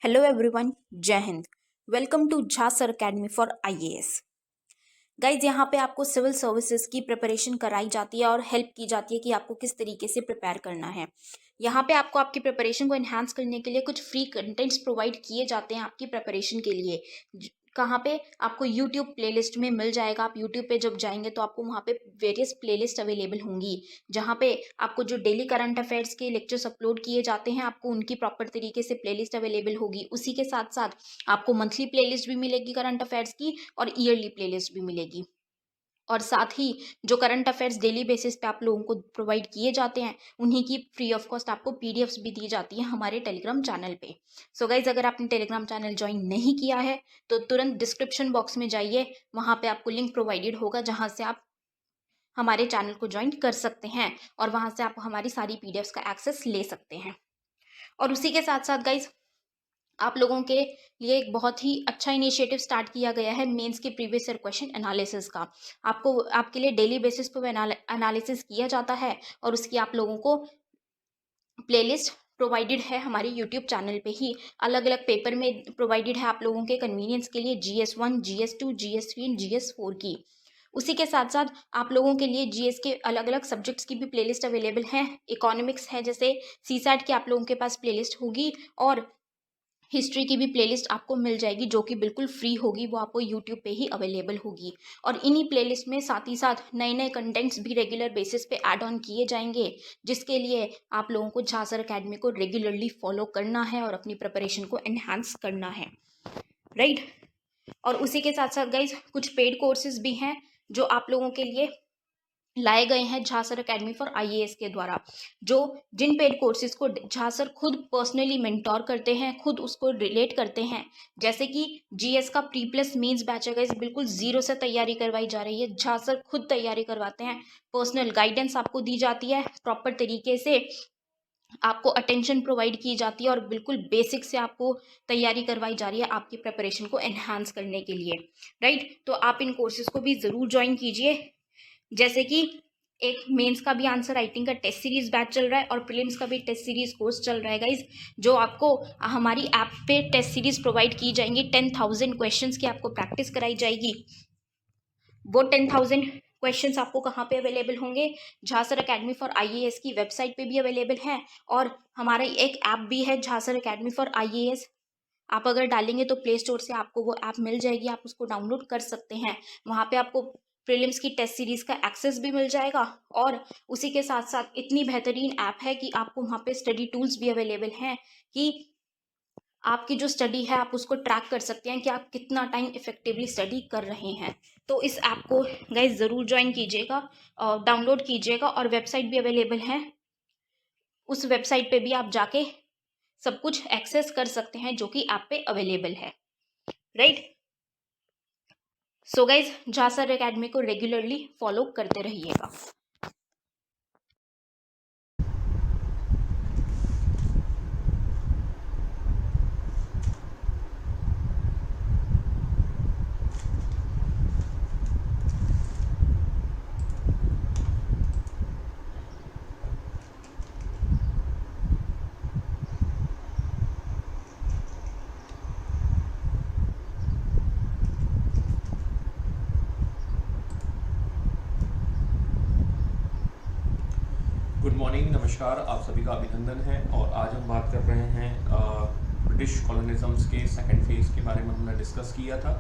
Hello everyone, जय हिंद। Welcome to Jha sir academy for IAS. Guys, यहाँ पे आपको सिविल सर्विसेज की प्रिपरेशन कराई जाती है और हेल्प की जाती है कि आपको किस तरीके से प्रिपेयर करना है। यहाँ पे आपको आपकी प्रिपरेशन को एनहांस करने के लिए कुछ फ्री कंटेंट्स प्रोवाइड किए जाते हैं आपकी प्रिपरेशन के लिए। कहाँ पे आपको यूट्यूब प्लेलिस्ट में मिल जाएगा। आप यूट्यूब पे जब जाएंगे तो आपको वहाँ पे वेरियस प्लेलिस्ट अवेलेबल होंगी, जहाँ पे आपको जो डेली करंट अफेयर्स के लेक्चर्स अपलोड किए जाते हैं आपको उनकी प्रॉपर तरीके से प्लेलिस्ट अवेलेबल होगी। उसी के साथ साथ आपको मंथली प्लेलिस्ट भी मिलेगी करंट अफेयर्स की और ईयरली प्लेलिस्ट भी मिलेगी। और साथ ही जो करंट अफेयर्स डेली बेसिस पे आप लोगों को प्रोवाइड किए जाते हैं उन्हीं की फ्री ऑफ कॉस्ट आपको पीडीएफ्स भी दी जाती है हमारे टेलीग्राम चैनल पे। सो गाइज, अगर आपने टेलीग्राम चैनल ज्वाइन नहीं किया है तो तुरंत डिस्क्रिप्शन बॉक्स में जाइए, वहाँ पे आपको लिंक प्रोवाइडेड होगा जहाँ से आप हमारे चैनल को ज्वाइन कर सकते हैं और वहाँ से आप हमारी सारी पीडीएफ्स का एक्सेस ले सकते हैं। और उसी के साथ साथ गाइज, आप लोगों के लिए एक बहुत ही अच्छा इनिशिएटिव स्टार्ट किया गया है मेंस के प्रीवियस ईयर क्वेश्चन एनालिसिस का। आपको आपके लिए डेली बेसिस पर एनालिसिस किया जाता है और उसकी आप लोगों को प्लेलिस्ट प्रोवाइडेड है हमारे यूट्यूब चैनल पे ही। अलग अलग पेपर में प्रोवाइडेड है आप लोगों के कन्वीनियंस के लिए, GS1, GS2, GS3 and GS4 की। उसी के साथ साथ आप लोगों के लिए जीएस के अलग अलग सब्जेक्ट्स की भी प्लेलिस्ट अवेलेबल है। इकोनॉमिक्स है, जैसे सीसैट की आप लोगों के पास प्लेलिस्ट होगी और हिस्ट्री की भी प्लेलिस्ट आपको मिल जाएगी जो कि बिल्कुल फ्री होगी, वो आपको यूट्यूब पे ही अवेलेबल होगी। और इन्हीं प्लेलिस्ट में साथ ही साथ नए नए कंटेंट्स भी रेगुलर बेसिस पे ऐड ऑन किए जाएंगे, जिसके लिए आप लोगों को झा सर अकेडमी को रेगुलरली फॉलो करना है और अपनी प्रिपरेशन को एनहांस करना है, राइट। और उसी के साथ साथ गाइज, कुछ पेड कोर्सेज भी हैं जो आप लोगों के लिए लाए गए हैं Jha sir academy for IAS के द्वारा, जो जिन पेड कोर्सेज को झा सर खुद पर्सनली मेंटोर करते हैं, खुद उसको रिलेट करते हैं। जैसे कि जीएस का प्री प्लस मेंस बैच है गाइस, बिल्कुल जीरो से तैयारी करवाई जा रही है। झा सर खुद तैयारी करवाते हैं, पर्सनल गाइडेंस आपको दी जाती है, प्रॉपर तरीके से आपको अटेंशन प्रोवाइड की जाती है और बिल्कुल बेसिक से आपको तैयारी करवाई जा रही है आपकी प्रिपरेशन को एनहांस करने के लिए, राइट। तो आप इन कोर्सेज को भी ज़रूर ज्वाइन कीजिए। जैसे कि एक मेंस का भी आंसर राइटिंग का टेस्ट सीरीज बैच चल रहा है और प्रीलिम्स का भी टेस्ट सीरीज कोर्स चल रहा है गाइज, जो आपको हमारी ऐप पे टेस्ट सीरीज प्रोवाइड की जाएंगी। 10,000 क्वेश्चंस की आपको प्रैक्टिस कराई जाएगी। वो 10,000 क्वेश्चंस आपको कहाँ पे अवेलेबल होंगे? Jha sir academy for IAS की वेबसाइट पे भी अवेलेबल है और हमारा एक ऐप भी है Jha sir academy for IAS. आप अगर डालेंगे तो प्ले स्टोर से आपको वो ऐप मिल जाएगी, आप उसको डाउनलोड कर सकते हैं। वहाँ पे आपको प्रीलिम्स की टेस्ट सीरीज का एक्सेस भी मिल जाएगा और उसी के साथ साथ इतनी बेहतरीन ऐप है कि आपको वहाँ पे स्टडी टूल्स भी अवेलेबल हैं कि आपकी जो स्टडी है आप उसको ट्रैक कर सकते हैं कि आप कितना टाइम इफेक्टिवली स्टडी कर रहे हैं। तो इस ऐप को गाइज ज़रूर ज्वाइन कीजिएगा, डाउनलोड कीजिएगा और वेबसाइट भी अवेलेबल है। उस वेबसाइट पे भी आप जाके सब कुछ एक्सेस कर सकते हैं जो कि ऐप पे अवेलेबल है, right. So guys, Jha sir academy को रेगुलरली फॉलो करते रहिएगा। गुड मॉर्निंग, नमस्कार, आप सभी का अभिनंदन है। और आज हम बात कर रहे हैं ब्रिटिश कॉलोनिज्म्स के सेकंड फेज़ के बारे में। हमने डिस्कस किया था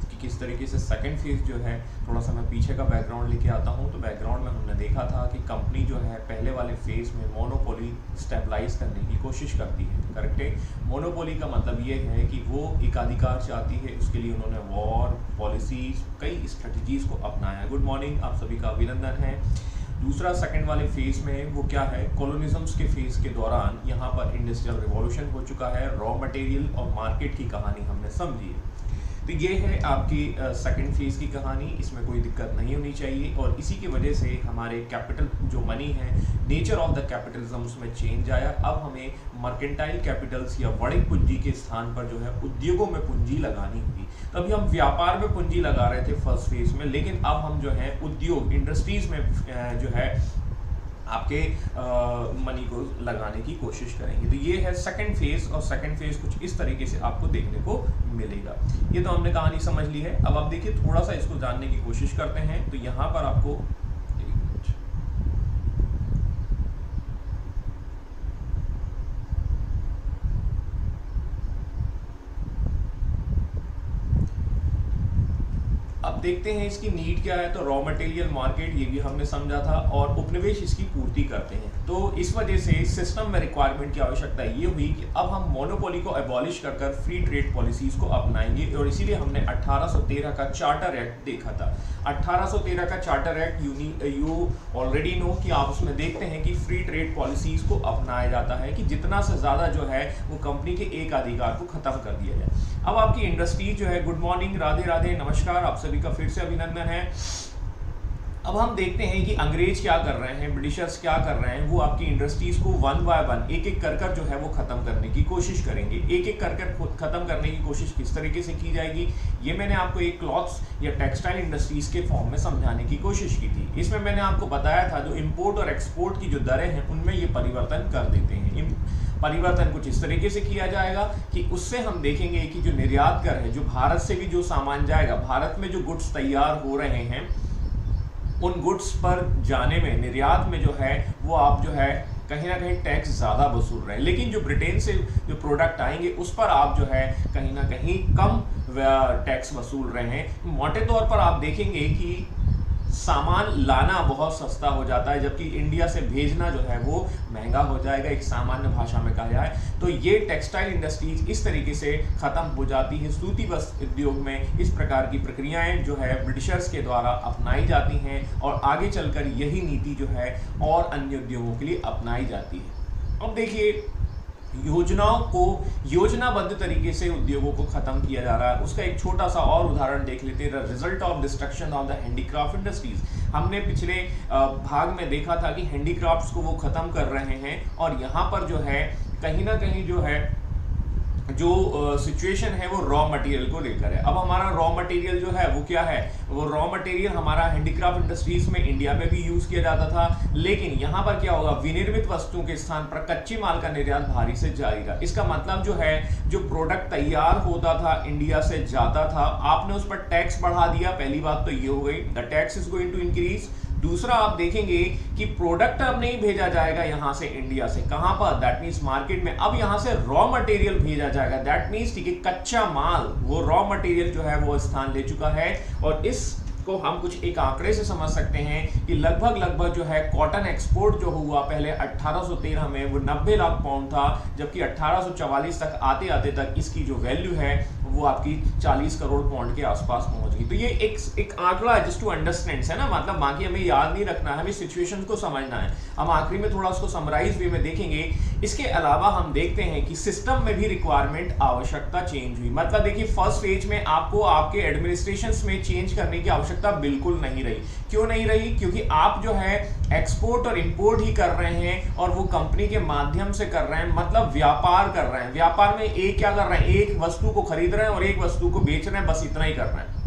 कि किस तरीके से सेकंड फेज़ जो है, थोड़ा सा मैं पीछे का बैकग्राउंड लेके आता हूं। तो बैकग्राउंड में हमने देखा था कि कंपनी जो है पहले वाले फेज़ में मोनोपोली स्टेबलाइज करने की कोशिश करती है, करेक्ट है। मोनोपोली का मतलब ये है कि वो एकाधिकार चाहती है, उसके लिए उन्होंने वॉर पॉलिसीज, कई स्ट्रेटजीज़ को अपनाया। गुड मॉर्निंग, आप सभी का अभिनंदन है। दूसरा सेकंड वाले फेज में वो क्या है, कॉलोनिज्म्स के फेज के दौरान यहाँ पर इंडस्ट्रियल रिवॉल्यूशन हो चुका है, रॉ मटेरियल और मार्केट की कहानी हमने समझी है। तो ये है आपकी सेकंड फेज की कहानी, इसमें कोई दिक्कत नहीं होनी चाहिए। और इसी की वजह से हमारे कैपिटल जो मनी है, नेचर ऑफ द कैपिटलिज्म उसमें चेंज आया। अब हमें मर्केंटाइल कैपिटल्स या वाणिज्यिक पूंजी के स्थान पर जो है उद्योगों में पूंजी लगानी होगी। तो अभी हम व्यापार में पूंजी लगा रहे थे फर्स्ट फेज में, लेकिन अब हम जो है उद्योग इंडस्ट्रीज में जो है आपके मनी को लगाने की कोशिश करेंगे। तो ये है सेकंड फेज, और सेकंड फेज कुछ इस तरीके से आपको देखने को मिलेगा। ये तो हमने कहानी समझ ली है। अब आप देखिए, थोड़ा सा इसको जानने की कोशिश करते हैं। तो यहाँ पर आपको अब देखते हैं इसकी नीड क्या है। तो रॉ मटेरियल मार्केट, ये भी हमने समझा था, और उपनिवेश इसकी पूर्ति करते हैं। तो इस वजह से सिस्टम में रिक्वायरमेंट की आवश्यकता ये हुई कि अब हम मोनोपोली को एबॉलिश कर फ्री ट्रेड पॉलिसीज को अपनाएंगे, और इसीलिए हमने 1813 का चार्टर एक्ट देखा था। 1813 का charter act you already know कि आप उसमें देखते हैं कि फ्री ट्रेड पॉलिसीज को अपनाया जाता है कि जितना से ज़्यादा जो है वो कंपनी के एक अधिकार को ख़त्म कर दिया जाए। अब आपकी इंडस्ट्री जो है, गुड मॉर्निंग, राधे राधे, नमस्कार, आप सभी का फिर से अभिनंदन है। अब हम देखते हैं कि अंग्रेज क्या कर रहे हैं, ब्रिटिशर्स क्या कर रहे हैं। वो आपकी इंडस्ट्रीज को वन बाय वन, एक एक कर जो है वो खत्म करने की कोशिश करेंगे। एक एक कर खत्म करने की कोशिश किस तरीके से की जाएगी, ये मैंने आपको एक क्लॉथ्स या टेक्सटाइल इंडस्ट्रीज के फॉर्म में समझाने की कोशिश की थी। इसमें मैंने आपको बताया था जो इम्पोर्ट और एक्सपोर्ट की जो दरें हैं उनमें ये परिवर्तन कर देते हैं। परिवर्तन कुछ इस तरीके से किया जाएगा कि उससे हम देखेंगे कि जो निर्यात कर है, जो भारत से भी जो सामान जाएगा, भारत में जो गुड्स तैयार हो रहे हैं उन गुड्स पर जाने में, निर्यात में जो है वो आप जो है कहीं ना कहीं टैक्स ज़्यादा वसूल रहे हैं। लेकिन जो ब्रिटेन से जो प्रोडक्ट आएंगे उस पर आप जो है कहीं ना कहीं कम टैक्स वसूल रहे हैं। मोटे तौर पर आप देखेंगे कि सामान लाना बहुत सस्ता हो जाता है, जबकि इंडिया से भेजना जो है वो महंगा हो जाएगा, एक सामान्य भाषा में कहा जाए तो। ये टेक्सटाइल इंडस्ट्रीज इस तरीके से ख़त्म हो जाती है। सूती वस्त्र उद्योग में इस प्रकार की प्रक्रियाएं जो है ब्रिटिशर्स के द्वारा अपनाई जाती हैं, और आगे चलकर यही नीति जो है और अन्य उद्योगों के लिए अपनाई जाती है। अब देखिए, योजनाओं को योजनाबद्ध तरीके से उद्योगों को खत्म किया जा रहा है। उसका एक छोटा सा और उदाहरण देख लेते हैं। Result of destruction of the handicraft industries. हमने पिछले भाग में देखा था कि हैंडीक्राफ्ट्स को वो खत्म कर रहे हैं, और यहाँ पर जो है कहीं ना कहीं जो है जो सिचुएशन है वो रॉ मटेरियल को लेकर है। अब हमारा रॉ मटेरियल जो है वो क्या है, वो रॉ मटेरियल हमारा हैंडीक्राफ्ट इंडस्ट्रीज में इंडिया में भी यूज किया जाता था। लेकिन यहाँ पर क्या होगा, विनिर्मित वस्तुओं के स्थान पर कच्चे माल का निर्यात भारी से जारी रहा। इसका मतलब जो है, जो प्रोडक्ट तैयार होता था इंडिया से जाता था, आपने उस पर टैक्स बढ़ा दिया। पहली बात तो ये हो गई, the tax is going to increase. दूसरा आप देखेंगे कि प्रोडक्ट अब नहीं भेजा जाएगा यहां से इंडिया से, कहां पर, दैट मीन्स मार्केट में। अब यहां से रॉ मटेरियल भेजा जाएगा, दैट मीन्स ठीक है कच्चा माल, वो रॉ मटेरियल जो है वो स्थान ले चुका है। और इस को हम कुछ एक आंकड़े से समझ सकते हैं कि लगभग जो है कॉटन एक्सपोर्ट जो हुआ पहले 1813 में वो 90 लाख पाउंड था, जबकि 1844 तक आते आते तक इसकी जो वैल्यू है वो आपकी 40 करोड़ पाउंड के आसपास पहुंच गई। तो ये एक आंकड़ा है, जस्ट टू अंडरस्टैंड है ना, मतलब बाकी हमें याद नहीं रखना है, हमें सिचुएशन को समझना है। हम आखिरी में थोड़ा उसको समराइज वे में देखेंगे। इसके अलावा हम देखते हैं कि सिस्टम में भी रिक्वायरमेंट आवश्यकता चेंज हुई। मतलब देखिए, फर्स्ट फेज में आपको आपके एडमिनिस्ट्रेशन में चेंज करने की आवश्यकता बिल्कुल नहीं रही। क्यों नहीं रही? क्योंकि आप जो है एक्सपोर्ट और इंपोर्ट ही कर रहे हैं, और वो कंपनी के माध्यम से कर रहे हैं, मतलब व्यापार कर रहे हैं। व्यापार में एक क्या कर रहे हैं, एक वस्तु को खरीद रहे हैं और एक वस्तु को बेच रहे हैं, बस इतना ही कर रहे हैं,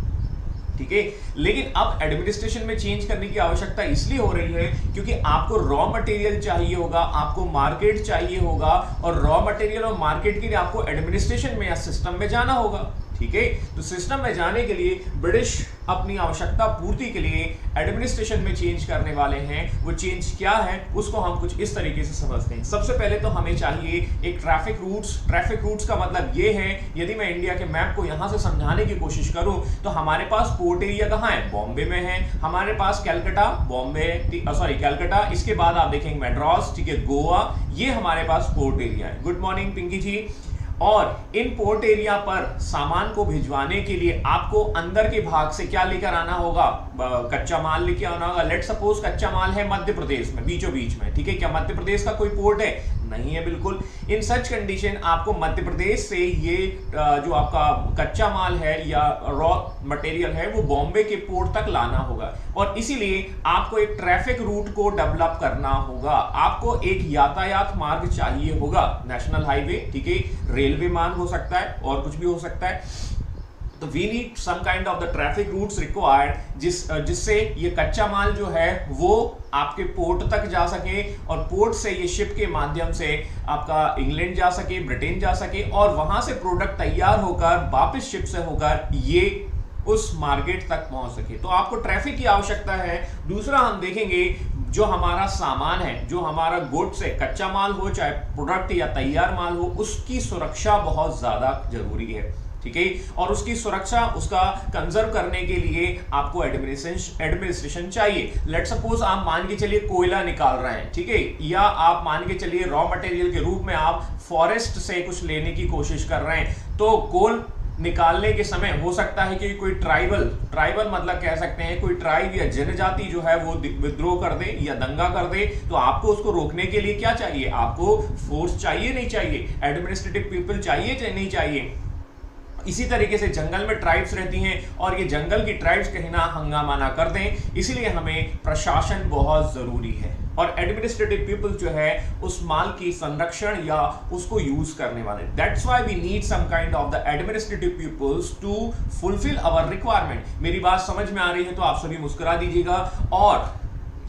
ठीक है। लेकिन अब एडमिनिस्ट्रेशन में चेंज करने की आवश्यकता इसलिए हो रही है क्योंकि आपको रॉ मटेरियल चाहिए होगा, आपको मार्केट चाहिए होगा, और रॉ मटेरियल और मार्केट के लिए आपको एडमिनिस्ट्रेशन में या सिस्टम में जाना होगा, ठीक है। तो सिस्टम में जाने के लिए ब्रिटिश अपनी आवश्यकता पूर्ति के लिए एडमिनिस्ट्रेशन में चेंज करने वाले हैं। वो चेंज क्या है उसको हम कुछ इस तरीके से समझते हैं। सबसे पहले तो हमें चाहिए एक ट्रैफिक रूट्स। ट्रैफिक रूट्स का मतलब ये है, यदि मैं इंडिया के मैप को यहां से समझाने की कोशिश करूं तो हमारे पास पोर्ट एरिया कहां है, बॉम्बे में है। हमारे पास कैलकाटा, बॉम्बे, कैलकाटा, इसके बाद आप देखेंगे मैड्रास, ठीक है, गोवा, ये हमारे पास पोर्ट एरिया है। गुड मॉर्निंग पिंकी जी। और इन पोर्ट एरिया पर सामान को भिजवाने के लिए आपको अंदर के भाग से क्या लेकर आना होगा, कच्चा माल लेकर आना होगा। लेट सपोज कच्चा माल है मध्य प्रदेश में, बीचों बीच में, ठीक है। क्या मध्य प्रदेश का कोई पोर्ट है? नहीं है, बिल्कुल। इन सच कंडीशन आपको मध्य प्रदेश से ये जो आपका कच्चा माल है या रॉ मटेरियल है वो बॉम्बे के पोर्ट तक लाना होगा, और इसीलिए आपको एक ट्रैफिक रूट को डेवलप करना होगा। आपको एक यातायात मार्ग चाहिए होगा, नेशनल हाईवे, ठीक है, रेलवे मार्ग हो सकता है और कुछ भी हो सकता है। तो we need some kind of the traffic routes required जिससे ये कच्चा माल जो है वो आपके पोर्ट तक जा सके और पोर्ट से ये शिप के माध्यम से आपका इंग्लैंड जा सके, ब्रिटेन जा सके और वहां से प्रोडक्ट तैयार होकर वापस शिप से होकर ये उस मार्केट तक पहुंच सके। तो आपको ट्रैफिक की आवश्यकता है। दूसरा हम देखेंगे जो हमारा सामान है, जो हमारा गुड्स है, कच्चा माल हो चाहे प्रोडक्ट या तैयार माल हो, उसकी सुरक्षा बहुत ज्यादा जरूरी है, ठीक है। और उसकी सुरक्षा, उसका कंजर्व करने के लिए आपको एडमिनिस्ट्रेशन चाहिए। लेट सपोज आप मान के चलिए कोयला निकाल रहे हैं, ठीक है, या आप मान के चलिए रॉ मटेरियल के रूप में आप फॉरेस्ट से कुछ लेने की कोशिश कर रहे हैं, तो कोल निकालने के समय हो सकता है कि कोई ट्राइबल मतलब कह सकते हैं कोई ट्राइब या जनजाति जो है वो विद्रोह कर दे या दंगा कर दे, तो आपको उसको रोकने के लिए क्या चाहिए? आपको फोर्स चाहिए नहीं चाहिए? एडमिनिस्ट्रेटिव पीपल चाहिए या नहीं चाहिए? इसी तरीके से जंगल में ट्राइब्स रहती हैं और ये जंगल की ट्राइब्स कहीं ना हंगामा ना कर दें, इसलिए हमें प्रशासन बहुत जरूरी है। और एडमिनिस्ट्रेटिव पीपल जो है उस माल की संरक्षण या उसको यूज करने वाले, that's why we need some kind of the administrative peoples to fulfil our requirement. मेरी बात समझ में आ रही है तो आप सभी मुस्कुरा दीजिएगा। और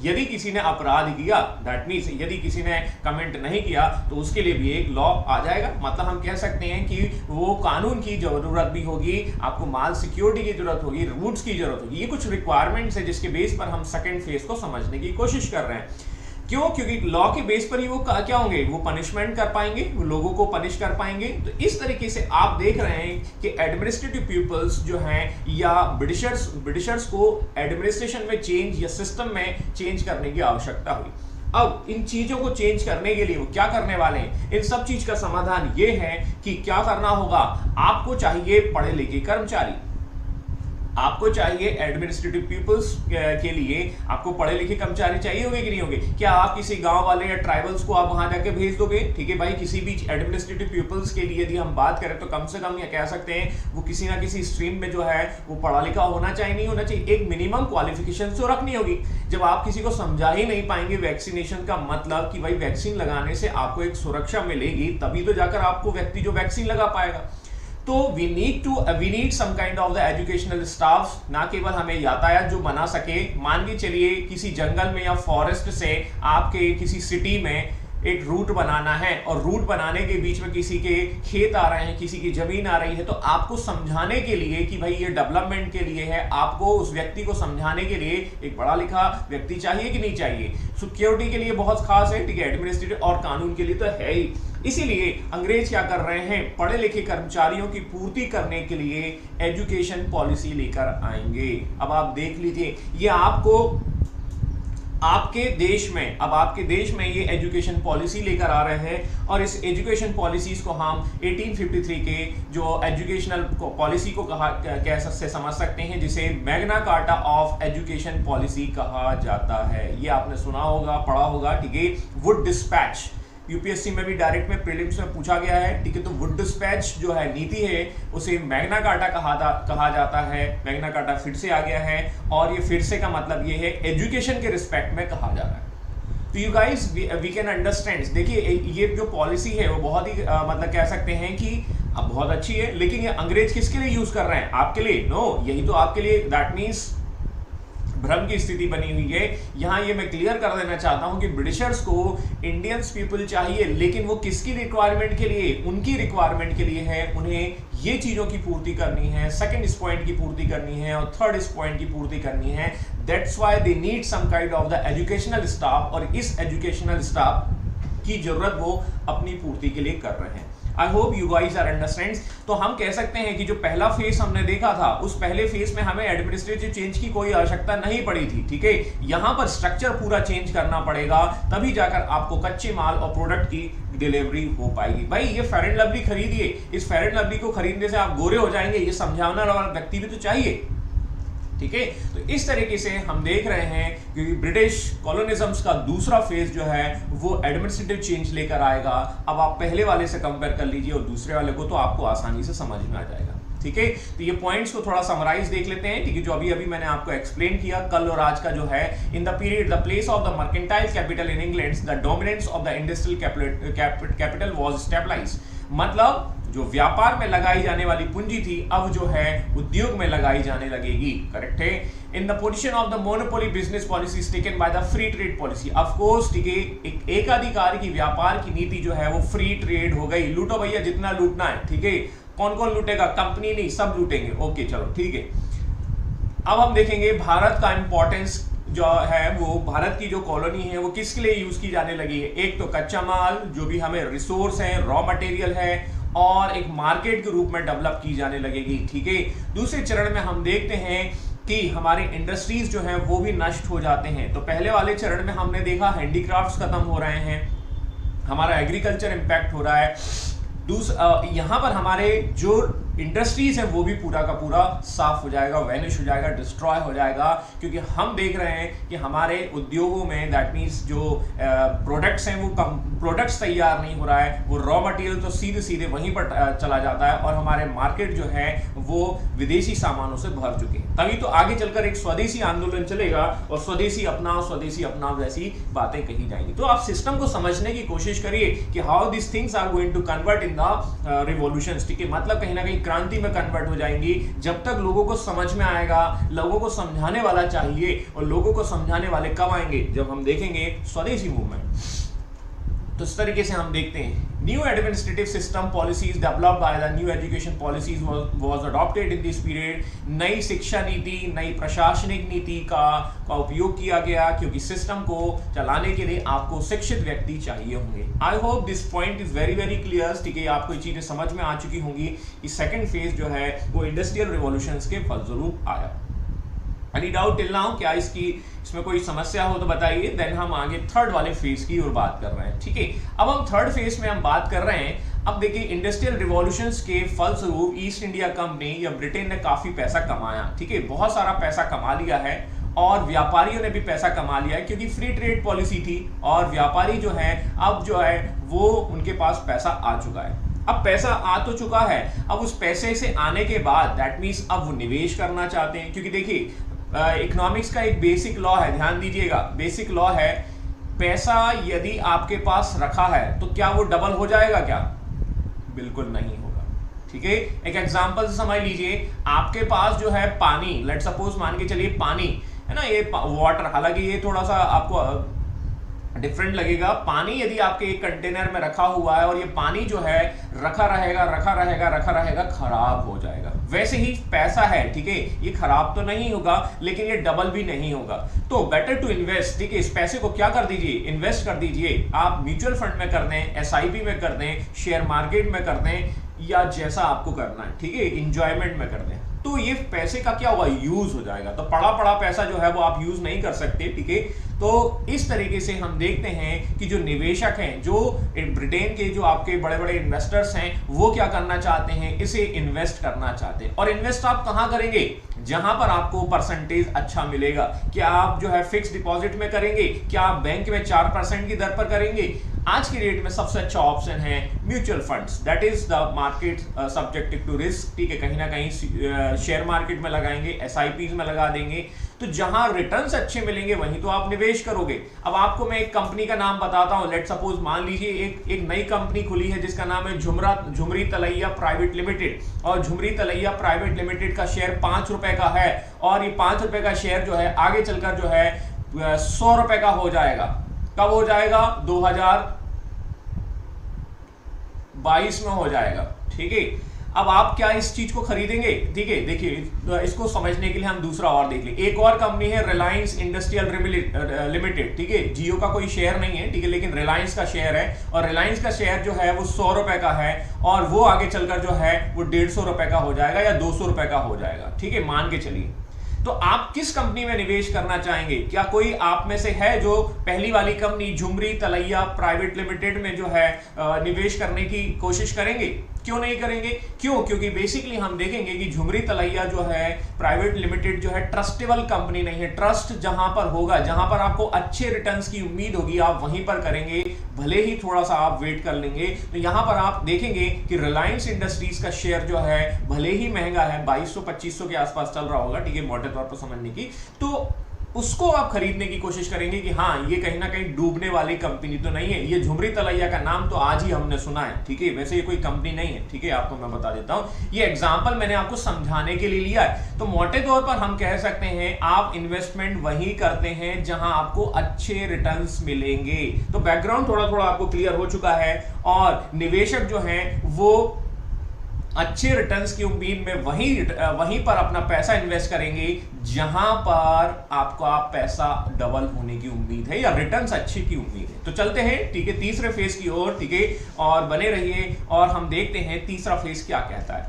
यदि किसी ने अपराध किया, दैट मीन्स यदि किसी ने कमेंट नहीं किया, तो उसके लिए भी एक लॉ आ जाएगा। मतलब हम कह सकते हैं कि वो कानून की जरूरत भी होगी, आपको माल सिक्योरिटी की जरूरत होगी, रूट्स की जरूरत होगी। ये कुछ रिक्वायरमेंट्स है जिसके बेस पर हम सेकंड फेज को समझने की कोशिश कर रहे हैं। क्यों? क्योंकि लॉ के बेस पर ही वो क्या होंगे, वो पनिशमेंट कर पाएंगे, वो लोगों को पनिश कर पाएंगे। तो इस तरीके से आप देख रहे हैं कि एडमिनिस्ट्रेटिव पीपल्स जो हैं या ब्रिटिशर्स को एडमिनिस्ट्रेशन में चेंज या सिस्टम में चेंज करने की आवश्यकता हुई। अब इन चीजों को चेंज करने के लिए वो क्या करने वाले हैं? इन सब चीज का समाधान ये है कि क्या करना होगा, आपको चाहिए पढ़े लिखे कर्मचारी, आपको चाहिए एडमिनिस्ट्रेटिव पीपल्स के लिए आपको पढ़े लिखे कर्मचारी चाहिए होंगे कि नहीं होंगे? क्या आप किसी गांव वाले या ट्राइबल्स को आप वहां जाके भेज दोगे? ठीक है भाई, किसी भी एडमिनिस्ट्रेटिव पीपल्स के लिए यदि हम बात करें तो कम से कम ये कह सकते हैं वो किसी ना किसी स्ट्रीम में जो है वो पढ़ा लिखा होना चाहिए, नहीं होना चाहिए, एक मिनिमम क्वालिफिकेशन तो रखनी होगी। जब आप किसी को समझा ही नहीं पाएंगे वैक्सीनेशन का मतलब कि भाई वैक्सीन लगाने से आपको एक सुरक्षा मिलेगी, तभी तो जाकर आपको व्यक्ति जो वैक्सीन लगा पाएगा। तो we need some kind of the educational staff. ना केवल हमें यातायात जो बना सके, मान के चलिए किसी जंगल में या फॉरेस्ट से आपके किसी सिटी में एक रूट बनाना है और रूट बनाने के बीच में किसी के खेत आ रहे हैं, किसी की जमीन आ रही है, तो आपको समझाने के लिए कि भाई ये डेवलपमेंट के लिए है, आपको उस व्यक्ति को समझाने के लिए एक पढ़ा लिखा व्यक्ति चाहिए कि नहीं चाहिए? सिक्योरिटी के लिए बहुत खास है, ठीक है, एडमिनिस्ट्रेटिव और कानून के लिए तो है ही। इसीलिए अंग्रेज क्या कर रहे हैं, पढ़े लिखे कर्मचारियों की पूर्ति करने के लिए एजुकेशन पॉलिसी लेकर आएंगे। अब आप देख लीजिए, ये आपके देश में ये एजुकेशन पॉलिसी लेकर आ रहे हैं और इस एजुकेशन पॉलिसीज को हम 1853 के जो एजुकेशनल पॉलिसी को कैसे समझ सकते हैं, जिसे Magna carta of education policy कहा जाता है। ये आपने सुना होगा, पढ़ा होगा, ठीक है। वुड डिस्पैच यूपीएससी में भी डायरेक्ट में प्रीलिम्स में पूछा गया है, ठीक है। तो वुड डिस्पैच जो है नीति है उसे मैग्ना कार्टा कहा जाता है। मैग्ना कार्टा फिर से आ गया है और ये फिर से का मतलब ये है एजुकेशन के रिस्पेक्ट में कहा जा रहा है। तो you guys we can understand, देखिए ये जो पॉलिसी है वो बहुत ही मतलब कह सकते हैं कि अब बहुत अच्छी है, लेकिन ये अंग्रेज किसके लिए यूज कर रहे हैं? आपके लिए? नो, यही तो आपके लिए, दैट मीन्स भ्रम की स्थिति बनी हुई है। यहां ये मैं क्लियर कर देना चाहता हूं कि ब्रिटिशर्स को इंडियंस पीपल चाहिए, लेकिन वो किसकी रिक्वायरमेंट के लिए? उनकी रिक्वायरमेंट के लिए है, उन्हें ये चीजों की पूर्ति करनी है, सेकंड इस पॉइंट की पूर्ति करनी है और थर्ड इस पॉइंट की पूर्ति करनी है। That's why they need some kind of the educational staff, और इस एजुकेशनल स्टाफ की जरूरत वो अपनी पूर्ति के लिए कर रहे हैं। I hope you guys are understand. तो हम कह सकते हैं कि जो पहला फेज हमने देखा था, उस पहले फेज में हमें एडमिनिस्ट्रेटिव चेंज की कोई आवश्यकता नहीं पड़ी थी, ठीक है। यहां पर स्ट्रक्चर पूरा चेंज करना पड़ेगा, तभी जाकर आपको कच्चे माल और प्रोडक्ट की डिलीवरी हो पाएगी। भाई ये फेयर एंड लवली खरीदिए, इस फेयर एंड लवली को खरीदने से आप गोरे हो जाएंगे, ये समझाने वाला व्यक्ति भी तो चाहिए, ठीक है। तो इस तरीके से हम देख रहे हैं कि ब्रिटिश कॉलोनिज्म्स का दूसरा फेज जो है वो एडमिनिस्ट्रेटिव चेंज लेकर आएगा। अब आप पहले वाले से कंपेयर कर लीजिए और दूसरे वाले को, तो आपको आसानी से समझ में आ जाएगा, ठीक है। तो ये पॉइंट्स को थोड़ा समराइज देख लेते हैं, ठीक है, जो अभी मैंने आपको एक्सप्लेन किया कल और आज का जो है। In the period the place of the mercantile capital in England, the dominance of the industrial capital was stabilised. मतलब जो व्यापार में लगाई जाने वाली पूंजी थी अब जो है उद्योग में लगाई जाने लगेगी। करेक्ट है। In the position of the monopoly business policies taken by the free trade policy, of course ठीक है, एकाधिकार की व्यापार की नीति जो है वो फ्री ट्रेड हो गई। लूटो भैया जितना लूटना है, ठीक है। कौन कौन लूटेगा? कंपनी नहीं, सब लूटेंगे। ओके चलो ठीक है। अब हम देखेंगे भारत का इंपॉर्टेंस जो है वो भारत की जो कॉलोनी है वो किसके लिए यूज की जाने लगी है। एक तो कच्चा माल जो भी हमें रिसोर्स है, रॉ मटेरियल है, और एक मार्केट के रूप में डेवलप की जाने लगेगी। ठीक है। दूसरे चरण में हम देखते हैं कि हमारे इंडस्ट्रीज जो हैं वो भी नष्ट हो जाते हैं। तो पहले वाले चरण में हमने देखा हैंडीक्राफ्ट्स खत्म हो रहे हैं, हमारा एग्रीकल्चर इंपैक्ट हो रहा है। यहाँ पर हमारे जो इंडस्ट्रीज है वो भी पूरा का पूरा साफ हो जाएगा, वैनिश हो जाएगा, डिस्ट्रॉय हो जाएगा, क्योंकि हम देख रहे हैं कि हमारे उद्योगों में दैट मीन्स जो प्रोडक्ट्स हैं वो प्रोडक्ट्स तैयार नहीं हो रहा है, वो रॉ मटेरियल तो सीधे सीधे वहीं पर चला जाता है और हमारे मार्केट जो है वो विदेशी सामानों से भर चुके हैं। तभी तो आगे चलकर एक स्वदेशी आंदोलन चलेगा और स्वदेशी अपनाओ जैसी बातें कही जाएंगी। तो आप सिस्टम को समझने की कोशिश करिए कि how this things are going to convert in the revolutions. ठीक है, मतलब कहीं ना कहीं क्रांति में कन्वर्ट हो जाएंगी जब तक लोगों को समझ में आएगा। लोगों को समझाने वाला चाहिए, और लोगों को समझाने वाले कब आएंगे? जब हम देखेंगे स्वदेशी मूवमेंट। तो इस तरीके से हम देखते हैं new administrative system policies developed by the new education policies was adopted in this period. नई शिक्षा नीति, नई प्रशासनिक नीति का उपयोग किया गया, क्योंकि सिस्टम को चलाने के लिए आपको शिक्षित व्यक्ति चाहिए होंगे। आई hope this point is very very clear. ठीक है, आपको ये चीजें समझ में आ चुकी होंगी कि सेकेंड फेज जो है वो इंडस्ट्रियल रिवॉल्यूशंस के फलस्वरूप आया। Any doubt till now? क्या इसमें कोई समस्या हो तो बताइए। देन हम आगे थर्ड वाले फेज की ओर बात कर रहे हैं। ठीक है, अब हम थर्ड फेज में हम बात कर रहे हैं। अब देखिए, इंडस्ट्रियल रिवॉल्यूशंस के फलस्वरूप ईस्ट इंडिया कंपनी या ब्रिटेन ने काफी पैसा कमाया। ठीक है, बहुत सारा पैसा कमा लिया है, और व्यापारियों ने भी पैसा कमा लिया है, क्योंकि फ्री ट्रेड पॉलिसी थी, और व्यापारी जो है अब जो है वो उनके पास पैसा आ चुका है। अब पैसा आ तो चुका है, अब उस पैसे से आने के बाद दैट मीन्स अब वो निवेश करना चाहते हैं। क्योंकि देखिए, इकोनॉमिक्स का एक बेसिक लॉ है, ध्यान दीजिएगा, बेसिक लॉ है, पैसा यदि आपके पास रखा है तो क्या वो डबल हो जाएगा? क्या? बिल्कुल नहीं होगा। ठीक है, एक एग्जांपल से समझ लीजिए, आपके पास जो है पानी, लेट सपोज मान के चलिए पानी है ना, ये वाटर, हालांकि ये थोड़ा सा आपको डिफरेंट लगेगा। पानी यदि आपके एक कंटेनर में रखा हुआ है और ये पानी जो है रखा रहेगा, खराब हो जाएगा। वैसे ही पैसा है, ठीक है, ये खराब तो नहीं होगा, लेकिन ये डबल भी नहीं होगा। तो बेटर टू इन्वेस्ट। ठीक है, इस पैसे को क्या कर दीजिए? इन्वेस्ट कर दीजिए। आप म्यूचुअल फंड में कर दें, SIP में कर दें, शेयर मार्केट में कर दें, या जैसा आपको करना है। ठीक है, इंजॉयमेंट में कर दें। तो ये पैसे का क्या होगा? यूज हो जाएगा। तो पड़ा पैसा जो है वो आप यूज नहीं कर सकते। ठीक है, तो इस तरीके से हम देखते हैं कि जो निवेशक हैं, जो ब्रिटेन के जो आपके बड़े बड़े इन्वेस्टर्स हैं, वो क्या करना चाहते हैं? इसे इन्वेस्ट करना चाहते हैं। और इन्वेस्ट आप कहां करेंगे? जहां पर आपको परसेंटेज अच्छा मिलेगा। क्या आप जो है फिक्स डिपॉजिट में करेंगे? क्या आप बैंक में 4% की दर पर करेंगे? आज की डेट में सबसे अच्छा ऑप्शन है mutual funds, that is the market subjective to risk. ठीक है, कहीं ना कहीं शेयर मार्केट में लगाएंगे, SIPs में लगा देंगे, तो जहां रिटर्न्स अच्छे मिलेंगे वहीं तो आप निवेश करोगे। अब आपको मैं एक कंपनी का नाम बताता हूं। लेट सपोज मान लीजिए एक नई कंपनी खुली है जिसका नाम है झुमरी तलैया प्राइवेट लिमिटेड, और झुमरी तलैया प्राइवेट लिमिटेड का शेयर 5 रुपए का है, और ये 5 रुपए का शेयर जो है आगे चलकर जो है 100 रुपए का हो जाएगा। कब हो जाएगा? 2022 में हो जाएगा। ठीक है, अब आप क्या इस चीज को खरीदेंगे? ठीक है, देखिए, इसको समझने के लिए हम दूसरा और देख लें। एक और कंपनी है रिलायंस इंडस्ट्रियल लिमिटेड। ठीक है, जियो का कोई शेयर नहीं है, ठीक है, लेकिन रिलायंस का शेयर है, और रिलायंस का शेयर जो है वो 100 रुपए का है, और वो आगे चलकर जो है वो 150 रुपए का हो जाएगा या 200 रुपए का हो जाएगा। ठीक है, मान के चलिए। तो आप किस कंपनी में निवेश करना चाहेंगे? क्या कोई आप में से है जो पहली वाली कंपनी झुमरी तलैया प्राइवेट लिमिटेड में जो है निवेश करने की कोशिश करेंगे? क्यों नहीं करेंगे? क्योंकि बेसिकली हम देखेंगे कि झुमरी तलैया जो है प्राइवेट लिमिटेड जो है ट्रस्टेबल कंपनी नहीं है। ट्रस्ट जहां पर होगा, जहां पर आपको अच्छे रिटर्न्स की उम्मीद होगी, आप वहीं पर करेंगे, भले ही थोड़ा सा आप वेट कर लेंगे। तो यहां पर आप देखेंगे कि रिलायंस इंडस्ट्रीज का शेयर जो है भले ही महंगा है, 2200-2500 के आसपास चल रहा होगा, ठीक है, मोटे तौर पर समझने की, तो उसको आप खरीदने की कोशिश करेंगे कि हाँ ये कहीं ना कहीं डूबने वाली कंपनी तो नहीं है। ये झुमरी तलैया का नाम तो आज ही हमने सुना है, ठीक है, वैसे ये कोई कंपनी नहीं है, ठीक है, आपको मैं बता देता हूं, ये एग्जांपल मैंने आपको समझाने के लिए लिया है। तो मोटे तौर पर हम कह सकते हैं आप इन्वेस्टमेंट वही करते हैं जहां आपको अच्छे रिटर्न्स मिलेंगे। तो बैकग्राउंड थोड़ा थोड़ा आपको क्लियर हो चुका है, और निवेशक जो हैं वो अच्छे रिटर्न्स की उम्मीद में वहीं पर अपना पैसा इन्वेस्ट करेंगे जहां पर आपका पैसा डबल होने की उम्मीद है या रिटर्न्स अच्छे की उम्मीद है। तो चलते हैं, ठीक है, तीसरे फेज की ओर, ठीक है, और बने रहिए और हम देखते हैं तीसरा फेज क्या कहता है।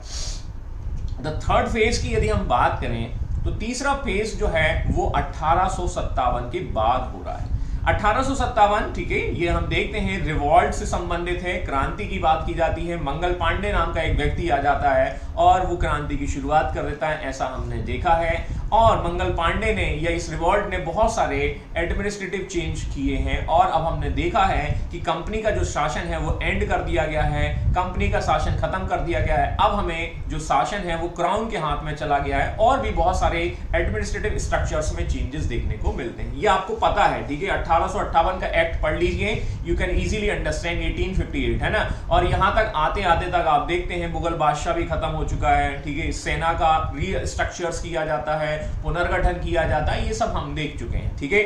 द थर्ड फेज की यदि हम बात करें तो तीसरा फेज जो है वो 1857 के बाद हो रहा है। 1857, ठीक है, ये हम देखते हैं रिवॉल्ट से संबंधित है, क्रांति की बात की जाती है। मंगल पांडे नाम का एक व्यक्ति आ जाता है और वो क्रांति की शुरुआत कर देता है, ऐसा हमने देखा है। और मंगल पांडे ने या इस रिवॉल्ट ने बहुत सारे एडमिनिस्ट्रेटिव चेंज किए हैं, और अब हमने देखा है कि कंपनी का जो शासन है वो एंड कर दिया गया है, कंपनी का शासन खत्म कर दिया गया है। अब हमें जो शासन है वो क्राउन के हाथ में चला गया है, और भी बहुत सारे एडमिनिस्ट्रेटिव स्ट्रक्चर्स में चेंजेस देखने को मिलते हैं। ये आपको पता है, ठीक है, 1858 का एक्ट पढ़ लीजिए, यू कैन इजीली अंडरस्टैंड। 1858 है ना, और यहां तक आते आते तक आप देखते हैं मुगल बादशाह भी खत्म हो चुका है, ठीक है, सेना का रीस्ट्रक्चर्स किया जाता है, पुनर्गठन किया जाता है, ये सब हम देख चुके हैं, ठीक है।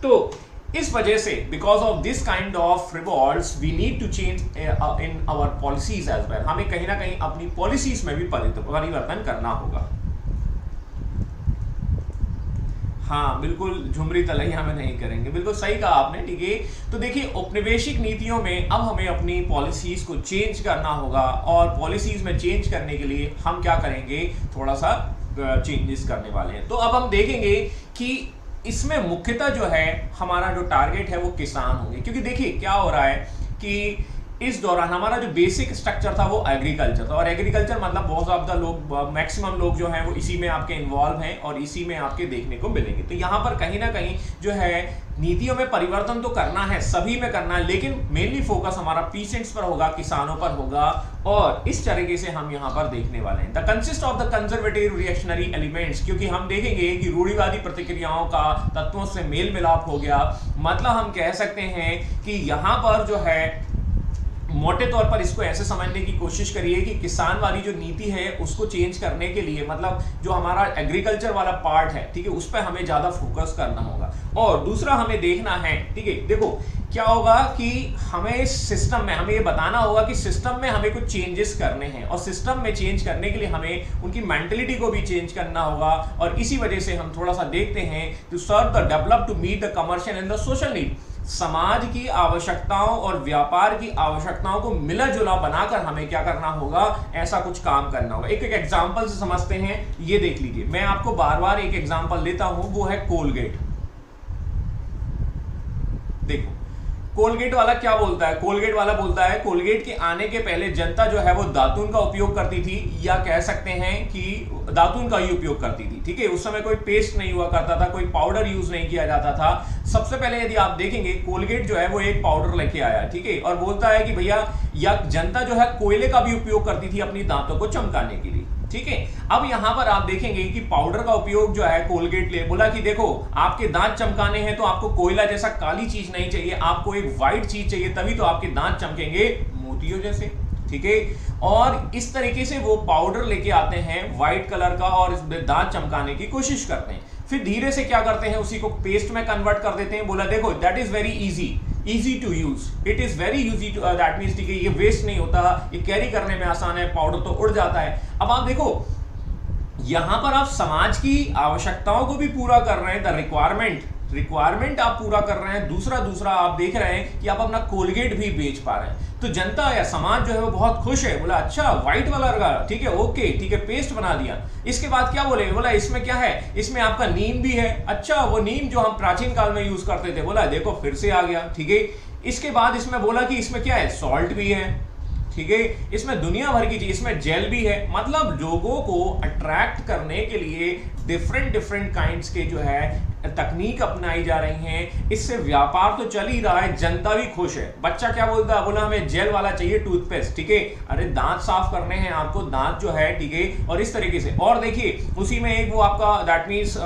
तो इस वजह से because of this kind of revolts we need to change in our policies as well. हमें कहीं ना कहीं अपनी पॉलिसीज में भी परिवर्तन करना होगा। हाँ बिल्कुल, झुमरी तलैया में नहीं करेंगे, बिल्कुल सही कहा आपने, ठीक है। तो देखिए औपनिवेशिक नीतियों में अब हमें अपनी पॉलिसीज को चेंज करना होगा, और पॉलिसीज में चेंज करने के लिए हम क्या करेंगे, थोड़ा सा चेंजेस करने वाले हैं। तो अब हम देखेंगे कि इसमें मुख्यतः जो है हमारा जो टारगेट है वो किसान होंगे, क्योंकि देखिए क्या हो रहा है कि इस दौरान हमारा जो बेसिक स्ट्रक्चर था वो एग्रीकल्चर था, और एग्रीकल्चर मतलब बहुत ज्यादा लोग, मैक्सिमम लोग जो हैं वो इसी में आपके इन्वॉल्व हैं और इसी में आपके देखने को मिलेंगे। तो यहाँ पर कहीं ना कहीं जो है नीतियों में परिवर्तन तो करना है, सभी में करना है, लेकिन मेनली फोकस हमारा पीसेंट्स पर होगा, किसानों पर होगा, और इस तरीके से हम यहाँ पर देखने वाले हैं। The consist of the conservative reactionary elements, क्योंकि हम देखेंगे कि रूढ़िवादी प्रतिक्रियाओं का तत्वों से मेल मिलाप हो गया। मतलब हम कह सकते हैं कि यहाँ पर जो है मोटे तौर पर इसको ऐसे समझने की कोशिश करिए कि किसान वाली जो नीति है उसको चेंज करने के लिए, मतलब जो हमारा एग्रीकल्चर वाला पार्ट है, ठीक है, उस पर हमें ज्यादा फोकस करना होगा। और दूसरा हमें देखना है, ठीक है, देखो क्या होगा कि हमें सिस्टम में, हमें ये बताना होगा कि सिस्टम में हमें कुछ चेंजेस करने हैं, और सिस्टम में चेंज करने के लिए हमें उनकी मेंटलिटी को भी चेंज करना होगा। और इसी वजह से हम थोड़ा सा देखते हैं to serve the develop to meet the commercial and the social need. समाज की आवश्यकताओं और व्यापार की आवश्यकताओं को मिला जुला बनाकर हमें क्या करना होगा, ऐसा कुछ काम करना होगा। एक एक एग्जांपल से समझते हैं, ये देख लीजिए, मैं आपको बार बार एक एग्जांपल देता हूं, वो है कोलगेट। देखो कोलगेट वाला क्या बोलता है, कोलगेट वाला बोलता है कोलगेट के आने के पहले जनता जो है वो दातुन का उपयोग करती थी, या कह सकते हैं कि दातुन का ही उपयोग करती थी, ठीक है। उस समय कोई पेस्ट नहीं हुआ करता था, कोई पाउडर यूज नहीं किया जाता था। सबसे पहले यदि आप देखेंगे कोलगेट जो है वो एक पाउडर लेके आया, ठीक है, और बोलता है कि भैया या जनता जो है कोयले का भी उपयोग करती थी अपनी दांतों को चमकाने के लिए, ठीक है। अब यहां पर आप देखेंगे कि पाउडर का उपयोग जो है कोलगेट ले बोला कि देखो आपके दांत चमकाने हैं तो आपको कोयला जैसा काली चीज नहीं चाहिए, आपको एक व्हाइट चीज चाहिए, तभी तो आपके दांत चमकेंगे मोतियों जैसे, ठीक है। और इस तरीके से वो पाउडर लेके आते हैं व्हाइट कलर का और दांत चमकाने की कोशिश करते हैं। फिर धीरे से क्या करते हैं, उसी को पेस्ट में कन्वर्ट कर देते हैं। बोला देखो that is very easy to use, it is very easy to, that means ठीक है, ये वेस्ट नहीं होता, ये कैरी करने में आसान है, पाउडर तो उड़ जाता है। अब आप देखो यहां पर आप समाज की आवश्यकताओं को भी पूरा कर रहे हैं, द रिक्वायरमेंट आप पूरा कर रहे हैं। दूसरा आप देख रहे हैं कि आप अपना कोलगेट भी बेच पा रहे हैं। तो जनता या समाज जो है वो बहुत खुश है, बोला अच्छा व्हाइट वाला लगा, ठीक है, ओके, ठीक है, पेस्ट बना दिया। इसके बाद क्या बोले, बोला इसमें क्या है, इसमें आपका नीम भी है, अच्छा वो नीम जो हम प्राचीन काल में यूज करते थे, बोला देखो फिर से आ गया, ठीक है। इसके बाद इसमें बोला कि इसमें क्या है, सॉल्ट भी है, ठीक है, इसमें दुनिया भर की चीज, इसमें जेल भी है। मतलब लोगों को अट्रैक्ट करने के लिए डिफरेंट काइंड्स के जो है तकनीक अपनाई जा रही हैं। इससे व्यापार तो चल ही रहा है, जनता भी खुश है। बच्चा क्या बोलता है, बोला हमें जेल वाला चाहिए टूथपेस्ट, ठीक है, अरे दांत साफ करने हैं आपको, दांत जो है, ठीक है, और इस तरीके से। और देखिए उसी में एक वो आपका दैट मीन्स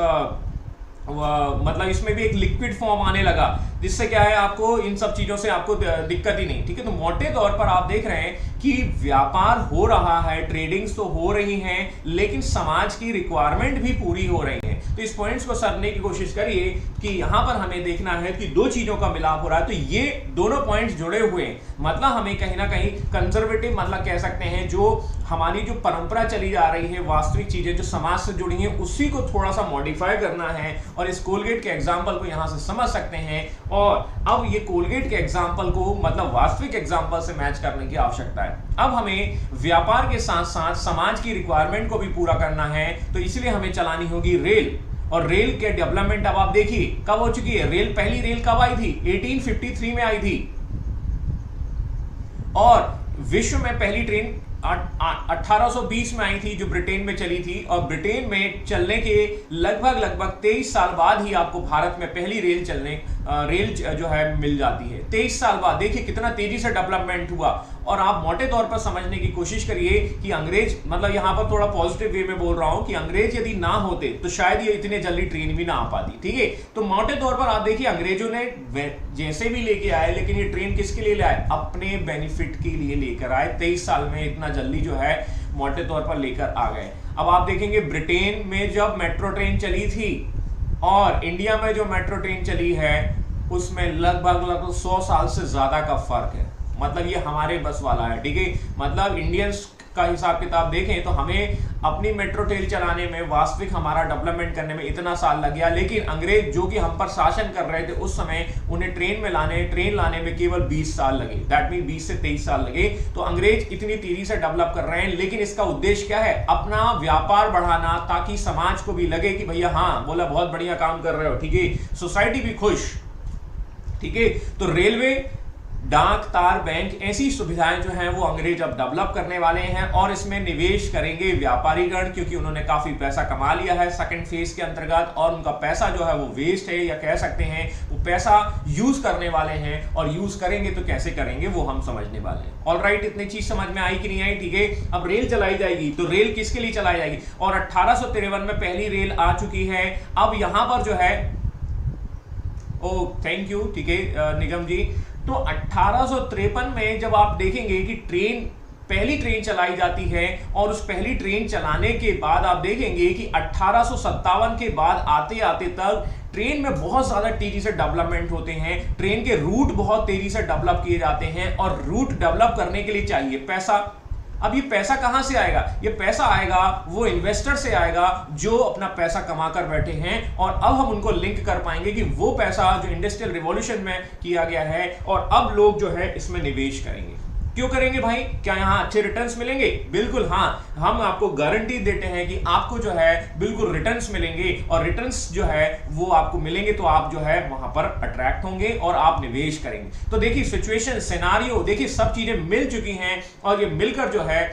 मतलब इसमें भी एक लिक्विड फॉर्म आने लगा, जिससे क्या है आपको इन सब चीजों से आपको दिक्कत ही नहीं। ठीक है, तो मोटे तौर पर आप देख रहे हैं कि व्यापार हो रहा है, ट्रेडिंग्स तो हो रही हैं, लेकिन समाज की रिक्वायरमेंट भी पूरी हो रही है। तो इस पॉइंट्स को समझने की कोशिश करिए कि यहां पर हमें देखना है कि दो चीजों का मिलाप हो रहा है। तो ये दोनों पॉइंट्स जुड़े हुए हैं, मतलब हमें कहीं ना कहीं कंजर्वेटिव मतलब कह सकते हैं, जो हमारी जो परंपरा चली जा रही है, वास्तविक चीजें जो समाज से जुड़ी हैं, उसी को थोड़ा सा मॉडिफाई करना है। और इस कोलगेट के एग्जाम्पल को यहां से समझ सकते हैं, और अब ये कोलगेट के एग्जाम्पल को मतलब वास्तविक एग्जाम्पल से मैच करने की आवश्यकता है। अब हमें व्यापार के साथ साथ समाज की रिक्वायरमेंट को भी पूरा करना है, तो इसलिए हमें चलानी होगी रेल। और रेल के डेवलपमेंट अब आप देखिए कब हो चुकी है। रेल, पहली रेल कब आई थी? 1853 में आई थी। और विश्व में पहली ट्रेन 1820 में आई थी, जो ब्रिटेन में चली थी। और ब्रिटेन में चलने के लगभग 23 साल बाद ही आपको भारत में पहली रेल जो है मिल जाती है। 23 साल बाद देखिए कितना तेजी से डेवलपमेंट हुआ। और आप मोटे तौर पर समझने की कोशिश करिए कि अंग्रेज, मतलब यहां पर थोड़ा पॉजिटिव वे में बोल रहा हूं कि अंग्रेज यदि ना होते तो शायद ये इतने जल्दी ट्रेन भी ना आ पाती। ठीक है, तो मोटे तौर पर आप देखिए अंग्रेजों ने जैसे भी लेके आए, लेकिन ये ट्रेन किसके लिए लाए? अपने बेनिफिट के लिए लेकर आए। 23 साल में इतना जल्दी जो है मोटे तौर पर लेकर आ गए। अब आप देखेंगे ब्रिटेन में जब मेट्रो ट्रेन चली थी और इंडिया में जो मेट्रो ट्रेन चली है, उसमें लगभग 100 साल से ज्यादा का फर्क है। मतलब ये हमारे बस वाला है। ठीक है, मतलब इंडियंस का हिसाब किताब देखें तो हमें अपनी मेट्रो ट्रेन चलाने में, वास्तविक हमारा डेवलपमेंट करने में इतना साल लग गया, लेकिन अंग्रेज जो कि हम पर शासन कर रहे थे उस समय, उन्हें ट्रेन लाने में केवल 20 साल लगे। दैट मीन 20 से 23 साल लगे। तो अंग्रेज इतनी तेजी से डेवलप कर रहे हैं, लेकिन इसका उद्देश्य क्या है? अपना व्यापार बढ़ाना, ताकि समाज को भी लगे कि भैया हाँ बोला बहुत बढ़िया काम कर रहे हो। ठीक है, सोसाइटी भी खुश। ठीक है, तो रेलवे, डाक, तार, बैंक, ऐसी सुविधाएं जो हैं वो अंग्रेज अब डेवलप करने वाले हैं और इसमें निवेश करेंगे व्यापारीगण, क्योंकि उन्होंने काफी पैसा कमा लिया है सेकंड फेज के अंतर्गत, और उनका पैसा जो है वो वेस्ट है, या कह सकते हैं वो पैसा यूज करने वाले हैं। और यूज करेंगे तो कैसे करेंगे वो हम समझने वाले हैं। ऑलराइट, इतनी चीज समझ में आई कि नहीं आई? ठीक है, अब रेल चलाई जाएगी, तो रेल किसके लिए चलाई जाएगी? और 1853 में पहली रेल आ चुकी है। अब यहां पर जो है, ओ थैंक यू, ठीक है निगम जी। तो 1853 में जब आप देखेंगे कि पहली ट्रेन चलाई जाती है, और उस पहली ट्रेन चलाने के बाद आप देखेंगे कि 1857 के बाद आते आते तक ट्रेन में बहुत ज्यादा तेजी से डेवलपमेंट होते हैं। ट्रेन के रूट बहुत तेजी से डेवलप किए जाते हैं, और रूट डेवलप करने के लिए चाहिए पैसा। अब ये पैसा कहां से आएगा? ये पैसा आएगा वो इन्वेस्टर से आएगा जो अपना पैसा कमा कर बैठे हैं। और अब हम उनको लिंक कर पाएंगे कि वो पैसा जो इंडस्ट्रियल रिवॉल्यूशन में किया गया है, और अब लोग जो है इसमें निवेश करेंगे। क्यों करेंगे भाई? क्या यहां अच्छे रिटर्न्स मिलेंगे? बिल्कुल हाँ, हम आपको गारंटी देते हैं कि आपको जो है बिल्कुल रिटर्न्स मिलेंगे, और रिटर्न्स जो है वो आपको मिलेंगे तो आप जो है वहां पर अट्रैक्ट होंगे और आप निवेश करेंगे। तो देखिए सिचुएशन, सिनारियो देखिए, सब चीजें मिल चुकी हैं, और ये मिलकर जो है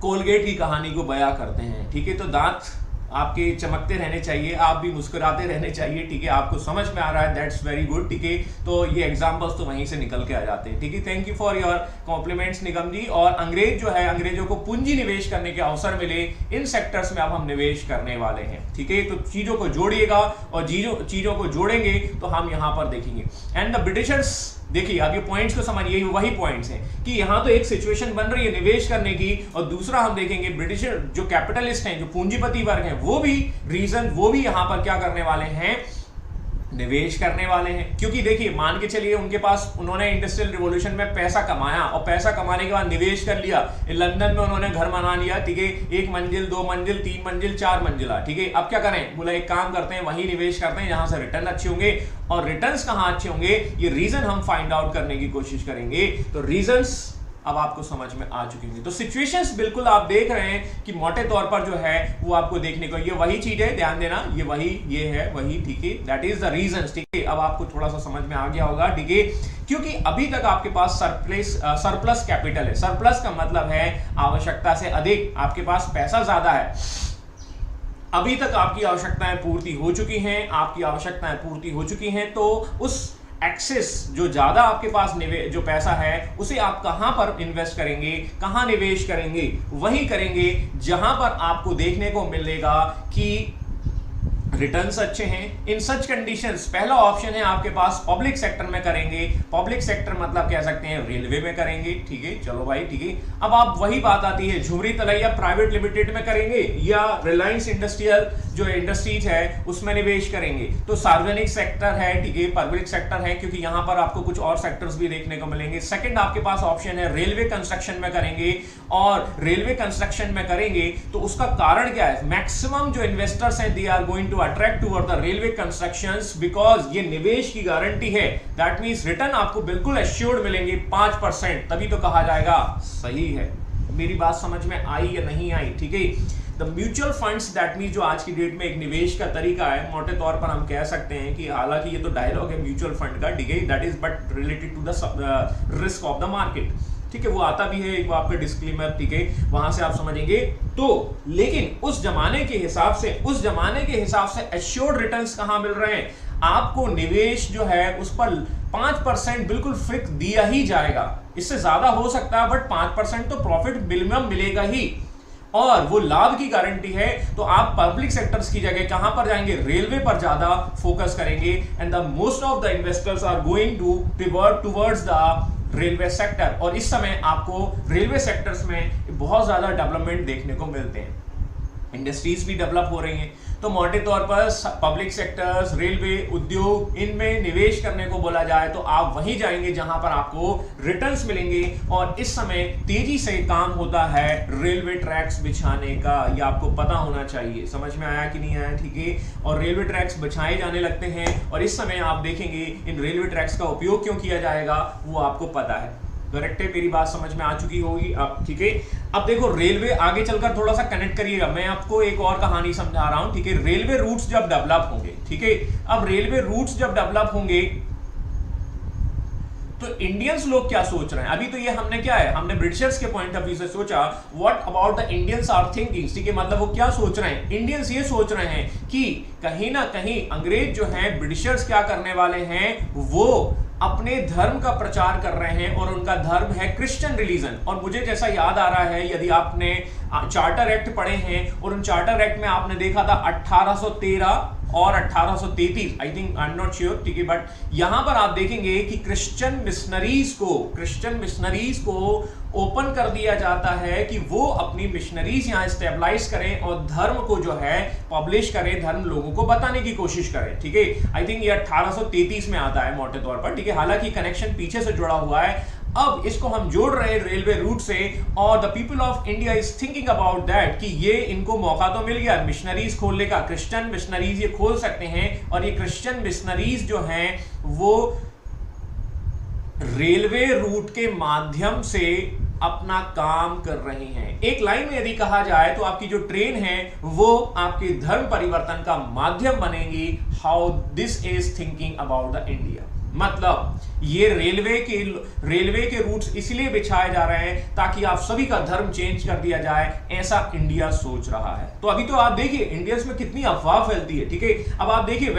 कोलगेट की कहानी को बयां करते हैं। ठीक है, तो दांत आपके चमकते रहने चाहिए, आप भी मुस्कुराते रहने चाहिए। ठीक है, आपको समझ में आ रहा है, दैट्स वेरी गुड। ठीक है, तो ये एग्जांपल्स तो वहीं से निकल के आ जाते हैं। ठीक है, thank you for your compliments Nigam ji. और अंग्रेज जो है, अंग्रेजों को पूंजी निवेश करने के अवसर मिले, इन सेक्टर्स में अब हम निवेश करने वाले हैं। ठीक है, तो चीजों को जोड़िएगा, और चीजों को जोड़ेंगे तो हम यहां पर देखेंगे। एंड द ब्रिटिशर्स, देखिए आप ये पॉइंट्स को समझिए, वही पॉइंट्स हैं कि यहां तो एक सिचुएशन बन रही है निवेश करने की, और दूसरा हम देखेंगे ब्रिटिशर जो कैपिटलिस्ट हैं, जो पूंजीपति वर्ग हैं, वो भी यहां पर क्या करने वाले हैं? निवेश करने वाले हैं। क्योंकि देखिए मान के चलिए उनके पास, उन्होंने इंडस्ट्रियल रिवॉल्यूशन में पैसा कमाया, और पैसा कमाने के बाद निवेश कर लिया। लंदन में उन्होंने घर बना लिया। ठीक है, 1 मंजिल, 2 मंजिल, 3 मंजिल, 4 मंजिला। ठीक है, अब क्या करें? बोला एक काम करते हैं, वही निवेश करते हैं जहां से रिटर्न अच्छे होंगे। और रिटर्न्स कहां अच्छे होंगे, ये रीजन हम फाइंड आउट करने की कोशिश करेंगे। तो रीजंस अब आपको समझ में आ चुकी होंगी। तो सिचुएशंस बिल्कुल आप देख रहे हैं कि मोटे तौर पर जो है वो आपको देखने को, ये वही चीज है, ध्यान देना, ये है वही। ठीक है, दैट इज द रीजंस। ठीक है, अब आपको थोड़ा सा समझ में आ गया होगा। ठीक है, क्योंकि अभी तक आपके पास सरप्लस कैपिटल है। सरप्लस का मतलब है आवश्यकता से अधिक, आपके पास पैसा ज्यादा है। अभी तक आपकी आवश्यकताएं पूर्ति हो चुकी हैं, तो उस एक्सेस जो ज्यादा आपके पास जो पैसा है, उसे आप कहां पर इन्वेस्ट करेंगे, कहां निवेश करेंगे? वही करेंगे जहां पर आपको देखने को मिलेगा कि रिटर्न्स अच्छे हैं। इन सच कंडीशंस पहला ऑप्शन है आपके पास पब्लिक सेक्टर में करेंगे। पब्लिक सेक्टर मतलब कह सकते हैं रेलवे में करेंगे, ठीक है, चलो भाई ठीक है। अब आप वही बात आती है, झुमरी तलैया प्राइवेट लिमिटेड में करेंगे या रिलायंस इंडस्ट्रियल जो इंडस्ट्रीज है उसमें निवेश करेंगे। तो सार्वजनिक सेक्टर है, ठीक है, पब्लिक सेक्टर है, क्योंकि यहां पर आपको कुछ और सेक्टर्स भी देखने को मिलेंगे। सेकंड आपके पास ऑप्शन है रेलवे कंस्ट्रक्शन में करेंगे, और रेलवे कंस्ट्रक्शन में करेंगे तो उसका कारण क्या है, मैक्सिमम जो इन्वेस्टर्स हैं they are going to attract toward the railway constructions because ये निवेश की गारंटी है। दैट मींस रिटर्न आपको बिल्कुल एश्योर्ड मिलेंगे 5%, तभी तो कहा जाएगा सही है। मेरी बात समझ में आई या नहीं आई, ठीक है। The mutual funds that means जो आज की डेट में एक निवेश का तरीका है, मोटे तौर पर हम कह सकते हैं कि हालांकि ये तो डायलॉग है म्यूचुअल फंड का, ठीक है, that is but related to the risk of the market, ठीक है, वो आता भी है एक आपका डिस्क्लेमर, ठीक है, वहां से आप समझेंगे। तो लेकिन उस जमाने के हिसाब से एश्योर्ड रिटर्न्स कहां मिल रहे हैं आपको, निवेश जो है उस पर 5% बिल्कुल फिक्स दिया ही जाएगा। इससे ज्यादा हो सकता है बट 5% तो प्रॉफिट मिनिमम मिलेगा ही, और वो लाभ की गारंटी है। तो आप पब्लिक सेक्टर्स की जगह कहां पर जाएंगे, रेलवे पर ज्यादा फोकस करेंगे, and the most of the investors are going to pivot towards the railway sector. और इस समय आपको रेलवे सेक्टर्स में बहुत ज्यादा डेवलपमेंट देखने को मिलते हैं, इंडस्ट्रीज भी डेवलप हो रही हैं। तो मोटे तौर पर पब्लिक सेक्टर्स, रेलवे, उद्योग, इनमें निवेश करने को बोला जाए तो आप वहीं जाएंगे जहां पर आपको रिटर्न्स मिलेंगे। और इस समय तेजी से काम होता है रेलवे ट्रैक्स बिछाने का, ये आपको पता होना चाहिए। समझ में आया कि नहीं आया, ठीक है। और रेलवे ट्रैक्स बिछाए जाने लगते हैं, और इस समय आप देखेंगे इन रेलवे ट्रैक्स का उपयोग क्यों किया जाएगा वो आपको पता है। करेक्ट है, मेरी बात समझ में आ चुकी होगी अब, ठीक है। अब देखो रेलवे आगे चलकर थोड़ा सा कनेक्ट करिएगा, मैं आपको एक और कहानी समझा रहा हूं, ठीक है। रेलवे रूट्स जब डेवलप होंगे, ठीक है, अब रेलवे रूट्स जब डेवलप होंगे तो इंडियंस लोग क्या सोच रहे हैं, अभी तो ये हमने क्या है, हमने ब्रिटिशर्स के पॉइंट ऑफ व्यू से सोचा, what about the Indians are thinking, ठीक है, मतलब वो क्या सोच रहे हैं, इंडियंस ये सोच रहे हैं कि कहीं ना कहीं अंग्रेज जो हैं, ब्रिटिशर्स क्या करने वाले हैं, वो अपने धर्म का प्रचार कर रहे हैं, और उनका धर्म है क्रिश्चियन रिलीजन। और मुझे जैसा याद आ रहा है, यदि आपने चार्टर एक्ट पढ़े हैं, और उन चार्टर एक्ट में आपने देखा था 1813 और 1833, I think, I am not sure, ठीक है, बट यहां पर आप देखेंगे कि क्रिश्चियन मिशनरीज को ओपन कर दिया जाता है कि वो अपनी मिशनरीज यहां स्टेबलाइज करें और धर्म को जो है पब्लिश करें, धर्म लोगों को बताने की कोशिश करें, ठीक है। आई थिंक ये 1833 में आता है मोटे तौर पर, ठीक है, हालांकि कनेक्शन पीछे से जुड़ा हुआ है। अब इसको हम जोड़ रहे हैं रेलवे रूट से, और the people of India is thinking about that कि ये इनको मौका तो मिल गया मिशनरीज खोलने का, क्रिश्चियन मिशनरीज ये खोल सकते हैं, और ये क्रिश्चियन मिशनरीज जो हैं वो रेलवे रूट के माध्यम से अपना काम कर रहे हैं। एक लाइन में यदि कहा जाए तो आपकी जो ट्रेन है वो आपके धर्म परिवर्तन का माध्यम बनेगी। How this is thinking about the India, मतलब ये रेलवे के रूट्स इसलिए बिछाए जा रहे हैं ताकि आप सभी का धर्म चेंज कर दिया जाए, ऐसा इंडिया सोच रहा है। तो अभी तो आप देखिए इंडिया में कितनी अफवाह फैलती है, ठीक है। अब आप देखिए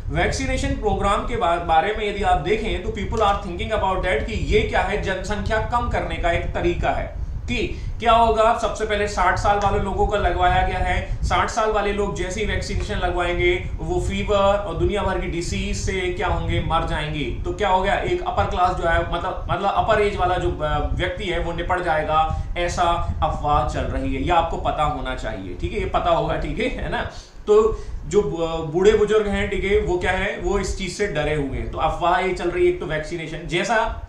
वैक्सीनेशन प्रोग्राम के बारे में यदि आप देखें तो people are thinking about that कि ये क्या है, जनसंख्या कम करने का एक तरीका है कि क्या होगा। सबसे पहले 60 साल वाले लोगों को लगवाया गया है, 60 साल वाले लोग जैसे ही वैक्सीनेशन लगवाएंगे वो फीवर और दुनिया भर की डिसीज से क्या होंगे, मर जाएंगे। तो क्या हो गया, एक अपर क्लास जो है, मतलब अपर एज वाला जो व्यक्ति है वो निपट जाएगा, ऐसा अफवाह चल रही है। ये आपको पता होना चाहिए, ठीक है, ये पता होगा, ठीक है ना। तो जो बूढ़े बुजुर्ग हैं, ठीक है, वो क्या है, वो इस चीज से डरे हुए हैं। तो अफवाह ये चल रही है, एक तो वैक्सीनेशन जैसा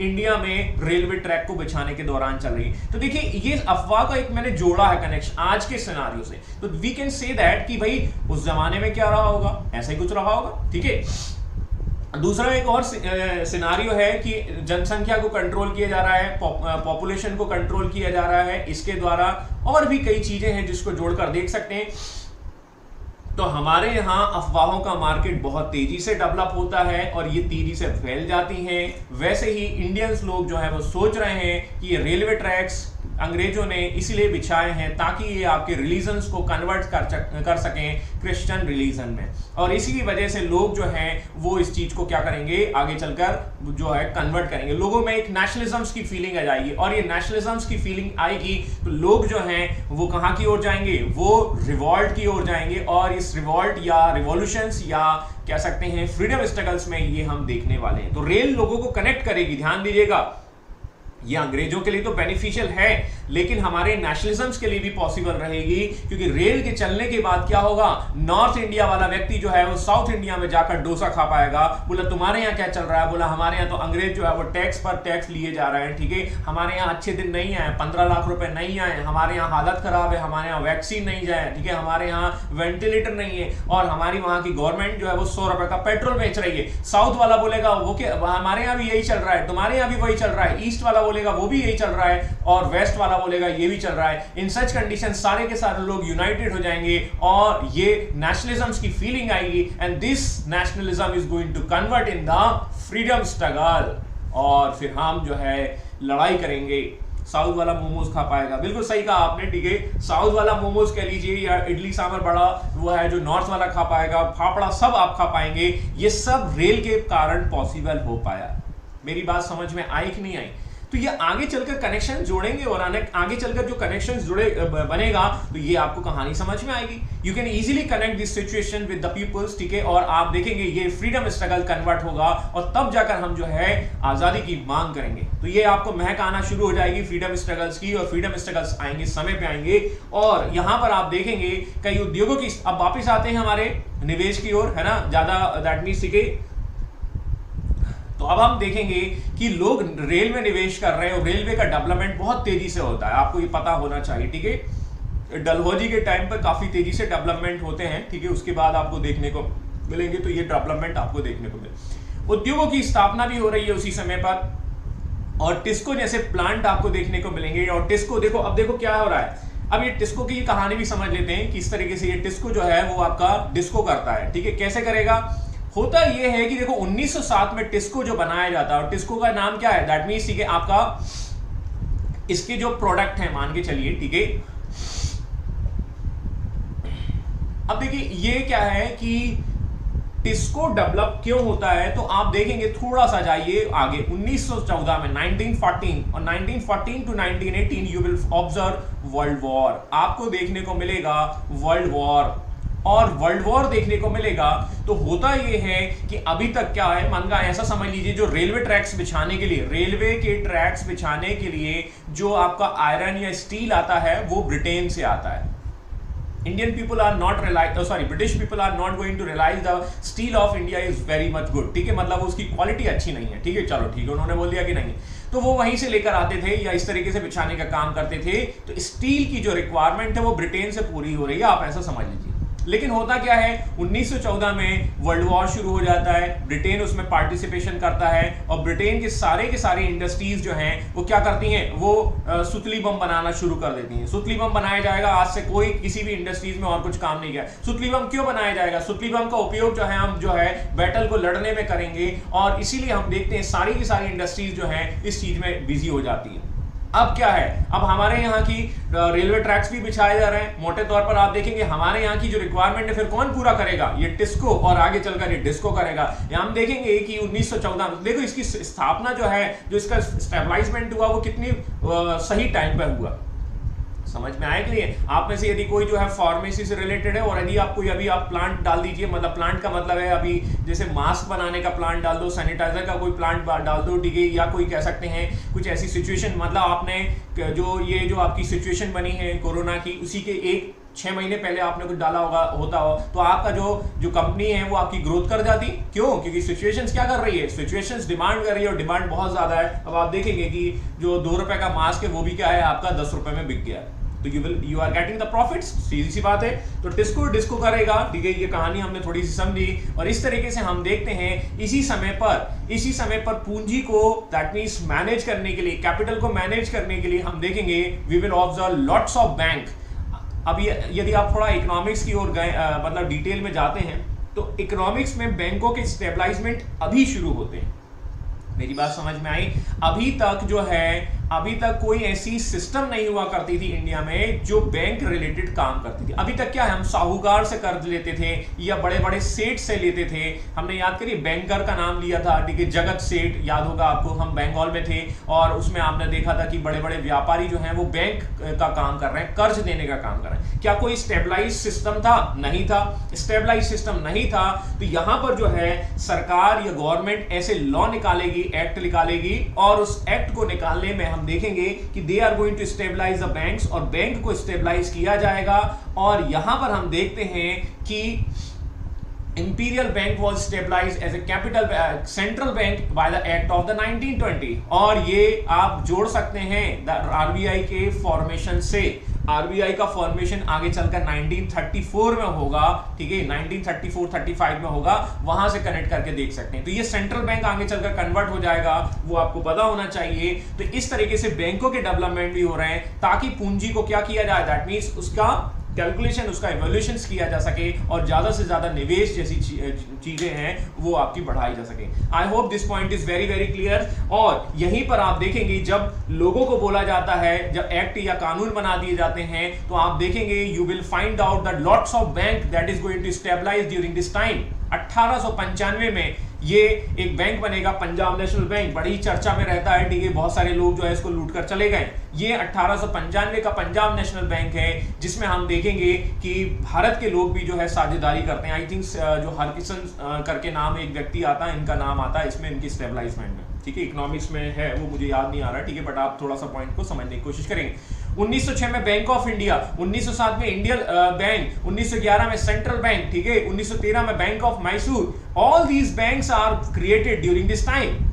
इंडिया में रेलवे ट्रैक को बिछाने के दौरान चल रही है। तो देखिए ये अफवाह का एक मैंने जोड़ा है कनेक्शन आज के सिनारियो से, तो वी कैन से दैट कि भाई उस जमाने में क्या रहा होगा, ऐसा ही कुछ रहा होगा, ठीक है। दूसरा एक और सिनारियो है कि जनसंख्या को कंट्रोल किया जा रहा है, पॉपुलेशन को कंट्रोल किया जा रहा है, इसके द्वारा और भी कई चीजें हैं जिसको जोड़कर देख सकते हैं। तो हमारे यहाँ अफवाहों का मार्केट बहुत तेजी से डेवलप होता है और ये तेजी से फैल जाती हैं। वैसे ही इंडियंस लोग जो है वो सोच रहे हैं कि ये रेलवे ट्रैक्स अंग्रेजों ने इसलिए बिछाए हैं ताकि ये आपके रिलीजन्स को कन्वर्ट कर सकें क्रिश्चियन रिलीजन में, और इसी की वजह से लोग जो हैं वो इस चीज को क्या करेंगे, आगे चलकर जो है कन्वर्ट करेंगे। लोगों में एक नेशनलिज्म की फीलिंग आ जाएगी, और ये नेशनलिज्म की फीलिंग आएगी तो लोग जो हैं वो कहां की ओर जाएंगे, वो रिवॉल्ट की ओर जाएंगे, और इस रिवॉल्ट या रिवॉल्यूशंस या कह सकते हैं फ्रीडम स्ट्रगल्स में ये हम देखने वाले हैं। तो रेल लोगों को कनेक्ट करेगी, ध्यान दीजिएगा, ये अंग्रेजों के लिए तो बेनिफिशियल है, लेकिन हमारे नेशनलिज्म के लिए भी पॉसिबल रहेगी, क्योंकि रेल के चलने के बाद क्या होगा, नॉर्थ इंडिया वाला व्यक्ति जो है वो साउथ इंडिया में जाकर डोसा खा पाएगा। बोला तुम्हारे यहाँ क्या चल रहा है, बोला हमारे यहाँ तो अंग्रेज जो है वो टैक्स पर टैक्स लिए जा रहे हैं, ठीक है, हमारे यहाँ अच्छे दिन नहीं आए, 15 लाख रुपए नहीं आए, हमारे यहाँ हालत खराब है, हमारे यहाँ वैक्सीन नहीं जाए, ठीक है, हमारे यहाँ वेंटिलेटर नहीं है, और हमारी वहां की गवर्नमेंट जो है वो 100 रुपए का पेट्रोल बेच रही है। साउथ वाला बोलेगा वो क्या, हमारे यहाँ भी यही चल रहा है, तुम्हारे यहाँ भी वही चल रहा है, ईस्ट वाला बोलेगा वो भी यही चल रहा है, और वेस्ट वाला बोलेगा ये भी चल रहा है। इन सच कंडीशन सारे के सारे लोग यूनाइटेड हो जाएंगे और ये नेशनलिज्म की फीलिंग आएगी, and this nationalism is going to convert in the freedom struggle, और फिर हम जो है लड़ाई करेंगे। साउथ वाला मोमोज खा पाएगा, बिल्कुल सही कहा आपने, ठीक है, साउथ वाला मोमोज कह लीजिए या इडली सांभर बड़ा वो है जो नॉर्थ वाला खा पाएगा, फाफड़ा सब आप खा पाएंगे। ये सब रेल के कारण पॉसिबल हो पाया। मेरी बात समझ में आई कि नहीं आई? तो ये आगे चलकर कनेक्शन जोड़ेंगे, और आगे चलकर जो कनेक्शन जुड़े बनेगा तो ये आपको कहानी समझ में आएगी। You can easily connect this situation with the peoples, ठीक है, और आप देखेंगे ये फ्रीडम स्ट्रगल कन्वर्ट होगा, और तब जाकर हम जो है आजादी की मांग करेंगे। तो ये आपको महक आना शुरू हो जाएगी फ्रीडम स्ट्रगल्स की, और फ्रीडम स्ट्रगल्स आएंगे, समय पे आएंगे, और यहां पर आप देखेंगे कई उद्योगों की। अब वापिस आते हैं हमारे निवेश की ओर, है ना, ज्यादा दैट मीन्स, ठीक है। तो अब हम देखेंगे कि लोग रेल में निवेश कर रहे हैं, और रेलवे का डेवलपमेंट बहुत तेजी से होता है, आपको ये पता होना चाहिए, ठीक है। डलहौजी के टाइम पर काफी तेजी से डेवलपमेंट होते हैं, ठीक है, उसके बाद आपको देखने को मिलेंगे, तो ये डेवलपमेंट आपको देखने को मिले। उद्योगों की स्थापना भी हो रही है उसी समय पर, और टिस्को जैसे प्लांट आपको देखने को मिलेंगे। और टिस्को देखो, अब देखो क्या हो रहा है, अब ये टिस्को की कहानी भी समझ लेते हैं, किस तरीके से ये टिस्को जो है वो आपका डिस्को करता है, ठीक है। कैसे करेगा, होता यह है कि देखो 1907 में टिस्को जो बनाया जाता है, और टिस्को का नाम क्या है, दैट मींस, ठीक है, आपका इसके जो प्रोडक्ट है मान के चलिए, ठीक है। अब देखिए ये क्या है कि टिस्को डेवलप क्यों होता है, तो आप देखेंगे, थोड़ा सा जाइए आगे 1914 में, 1914 और 1914 to 1918 you will observe world war, आपको देखने को मिलेगा वर्ल्ड वॉर, और वर्ल्ड वॉर देखने को मिलेगा। तो होता यह है कि अभी तक क्या है, मन का ऐसा समझ लीजिए, जो रेलवे ट्रैक्स बिछाने के लिए, रेलवे के ट्रैक्स बिछाने के लिए जो आपका आयरन या स्टील आता है वो ब्रिटेन से आता है। Indian people are not British people are not going to realize the steel of India is very much good, ठीक है, मतलब उसकी क्वालिटी अच्छी नहीं है, ठीक है, चलो ठीक है, उन्होंने बोल दिया कि नहीं, तो वो वहीं से लेकर आते थे या इस तरीके से बिछाने का काम करते थे। तो स्टील की जो रिक्वायरमेंट है वो ब्रिटेन से पूरी हो रही है, आप ऐसा समझ लीजिए। लेकिन होता क्या है, 1914 में वर्ल्ड वॉर शुरू हो जाता है, ब्रिटेन उसमें पार्टिसिपेशन करता है, और ब्रिटेन के सारे इंडस्ट्रीज जो हैं वो क्या करती हैं, वो सुतली बम बनाना शुरू कर देती हैं। सुतली बम बनाया जाएगा, आज से कोई किसी भी इंडस्ट्रीज में और कुछ काम नहीं किया। सुतली बम क्यों बनाया जाएगा, सुतली बम का उपयोग जो है हम जो है बैटल को लड़ने में करेंगे, और इसीलिए हम देखते हैं सारी की सारी इंडस्ट्रीज जो है इस चीज में बिजी हो जाती है। अब क्या है, अब हमारे यहाँ की रेलवे ट्रैक्स भी बिछाए जा रहे हैं, मोटे तौर पर आप देखेंगे हमारे यहाँ की जो रिक्वायरमेंट है फिर कौन पूरा करेगा, ये टिस्को, और आगे चलकर ये डिस्को करेगा। हम देखेंगे कि 1914 देखो इसकी स्थापना जो है, जो इसका स्टेबलाइजमेंट हुआ वो कितनी सही टाइम पे हुआ, समझ में आया कि नहीं? आप में से यदि कोई जो है फार्मेसी से रिलेटेड है, और यदि आप कोई अभी आप प्लांट डाल दीजिए, मतलब प्लांट का मतलब है अभी जैसे मास्क बनाने का प्लांट डाल दो, सैनिटाइजर का कोई प्लांट डाल दो, ठीक है, या कोई कह सकते हैं कुछ ऐसी सिचुएशन, मतलब आपने जो आपकी सिचुएशन बनी है कोरोना की, उसी के 6 महीने पहले आपने कुछ डाला होता हो, तो आपका जो कंपनी है वो आपकी ग्रोथ कर जाती। क्यों? क्योंकि सिचुएशंस क्या कर रही है, सिचुएशंस डिमांड कर रही है, और डिमांड बहुत ज्यादा है। अब आप देखेंगे कि जो 2 रुपए का मास्क है वो भी क्या है, आपका 10 रुपए में बिक गया, तो you are getting the profits, सीधी सी बात है। तो टिस्को डिस्को करेगा, ठीक है, ये कहानी हमने थोड़ी सी समझी, और इस तरीके से हम देखते हैं इसी समय पर पूंजी को, दैट मींस मैनेज करने के लिए, कैपिटल को मैनेज करने के लिए हम देखेंगे we will observe lots of bank. अब यदि आप थोड़ा इकोनॉमिक्स की ओर गए, मतलब डिटेल में जाते हैं, तो इकोनॉमिक्स में बैंकों के स्टेबलाइजमेंट अभी शुरू होते हैं। मेरी बात समझ में आई? अभी तक जो है अभी तक कोई ऐसी सिस्टम नहीं हुआ करती थी इंडिया में जो बैंक रिलेटेड काम करती थी। अभी तक क्या है, हम साहूकार से कर्ज लेते थे या बड़े बड़े सेठ से लेते थे। हमने याद करिए बैंकर का नाम लिया था, ठीक है, जगत सेठ, याद होगा आपको, हम बंगाल में थे और उसमें आपने देखा था कि बड़े बड़े व्यापारी जो हैं वो बैंक का काम कर रहे हैं, कर्ज देने का काम कर रहे हैं। क्या कोई स्टेबलाइज सिस्टम था? नहीं था। स्टेबलाइज सिस्टम नहीं था तो यहां पर जो है सरकार या गवर्नमेंट ऐसे लॉ निकालेगी, एक्ट निकालेगी और उस एक्ट को निकालने में हम देखेंगे कि they are going to stabilise the banks और बैंक को स्टेबलाइज किया जाएगा। और यहां पर हम देखते हैं कि Imperial Bank was stabilized as a capital central bank by the Act of the 1920 और ये आप जोड़ सकते हैं आरबीआई के फॉर्मेशन से। आरबीआई का फॉर्मेशन आगे चलकर 1934 में होगा, ठीक है, 1934-35 में होगा, वहां से कनेक्ट करके देख सकते हैं। तो ये सेंट्रल बैंक आगे चलकर कन्वर्ट हो जाएगा, वो आपको पता होना चाहिए। तो इस तरीके से बैंकों के डेवलपमेंट भी हो रहे हैं ताकि पूंजी को क्या किया जाए, दैट मीन्स उसका कैलकुलेशन, उसका इवोल्यूशन किया जा सके और ज्यादा से ज्यादा निवेश जैसी चीजें हैं वो आपकी बढ़ाई जा सके। आई hope this point is very very clear. और यहीं पर आप देखेंगे जब लोगों को बोला जाता है, जब एक्ट या कानून बना दिए जाते हैं तो आप देखेंगे you will find out that lots of bank that is going to stabilise during this time. 1895 में ये एक बैंक बनेगा, पंजाब नेशनल बैंक, बड़ी चर्चा में रहता है, ठीक है, बहुत सारे लोग जो है इसको लूट कर चले गए। ये 1895 का पंजाब नेशनल बैंक है जिसमें हम देखेंगे कि भारत के लोग भी जो है साझेदारी करते हैं। आई थिंक जो हरकिशन करके नाम एक व्यक्ति आता है, इनका नाम आता है इसमें, इनकी स्टेबलाइजमेंट में, ठीक है, इकोनॉमिक्स में है, वो मुझे याद नहीं आ रहा, ठीक है, बट आप थोड़ा सा पॉइंट को समझने की कोशिश करेंगे। 1906 में बैंक ऑफ इंडिया, 1907 में इंडियन बैंक, 1911 में सेंट्रल बैंक, ठीक है, 1913 में bank of Mysore. All these banks are created during this time.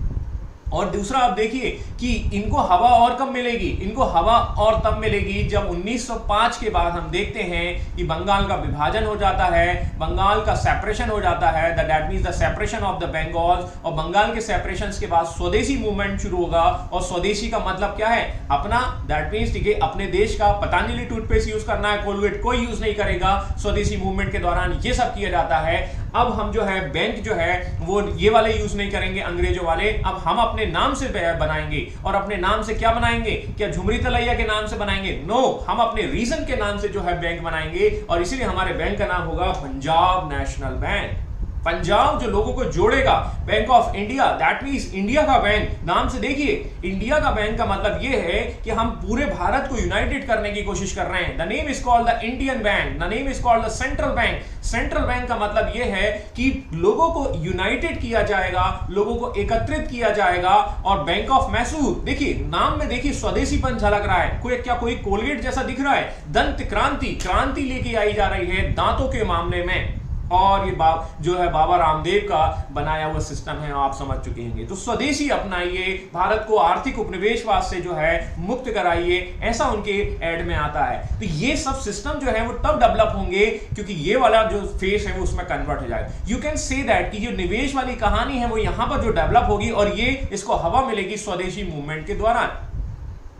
और दूसरा आप देखिए कि इनको हवा और कब मिलेगी, इनको हवा और तब मिलेगी जब 1905 के बाद हम देखते हैं कि बंगाल का विभाजन हो जाता है, बंगाल का सेपरेशन हो जाता है, that means the separation of the Bengal. और बंगाल के सेपरेशन के बाद स्वदेशी मूवमेंट शुरू होगा। और स्वदेशी का मतलब क्या है, अपना, दैट मींस, ठीक है, अपने देश का। पतंजलि टूथपेस्ट यूज करना है, कोलगेट कोई यूज नहीं करेगा। स्वदेशी मूवमेंट के दौरान ये सब किया जाता है। अब हम जो है बैंक जो है वो ये वाले यूज नहीं करेंगे अंग्रेजों वाले, अब हम अपने नाम से बनाएंगे। और अपने नाम से क्या बनाएंगे, क्या झुमरी तलैया के नाम से बनाएंगे? नो, हम अपने रीजन के नाम से जो है बैंक बनाएंगे और इसीलिए हमारे बैंक का नाम होगा पंजाब नेशनल बैंक। पंजाब जो लोगों को जोड़ेगा, bank of India, that means India का बैंक। नाम से देखिए, इंडिया का बैंक का मतलब यह है कि हम पूरे भारत को यूनाइटेड करने की कोशिश कर रहे हैं। The name is called the Indian bank, the name is called the central bank. Central bank का मतलब यह है कि लोगों को यूनाइटेड किया जाएगा, लोगों को एकत्रित किया जाएगा। और बैंक ऑफ मैसूर, देखिए नाम में देखिए स्वदेशीपन झलक रहा है। कोई कोलगेट जैसा दिख रहा है। दंत क्रांति, क्रांति लेके आई जा रही है दांतों के मामले में। और ये जो है बाबा रामदेव का बनाया हुआ सिस्टम है, आप समझ चुके होंगे। तो स्वदेशी अपनाइए, भारत को आर्थिक उपनिवेशवाद से जो है मुक्त कराइए, ऐसा उनके एड में आता है। तो ये सब सिस्टम जो है वो तब डेवलप होंगे क्योंकि ये वाला जो फेस है वो उसमें कन्वर्ट हो जाएगा। यू कैन से दैट कि जो निवेश वाली कहानी है वो यहां पर जो डेवलप होगी और ये इसको हवा मिलेगी स्वदेशी मूवमेंट के दौरान।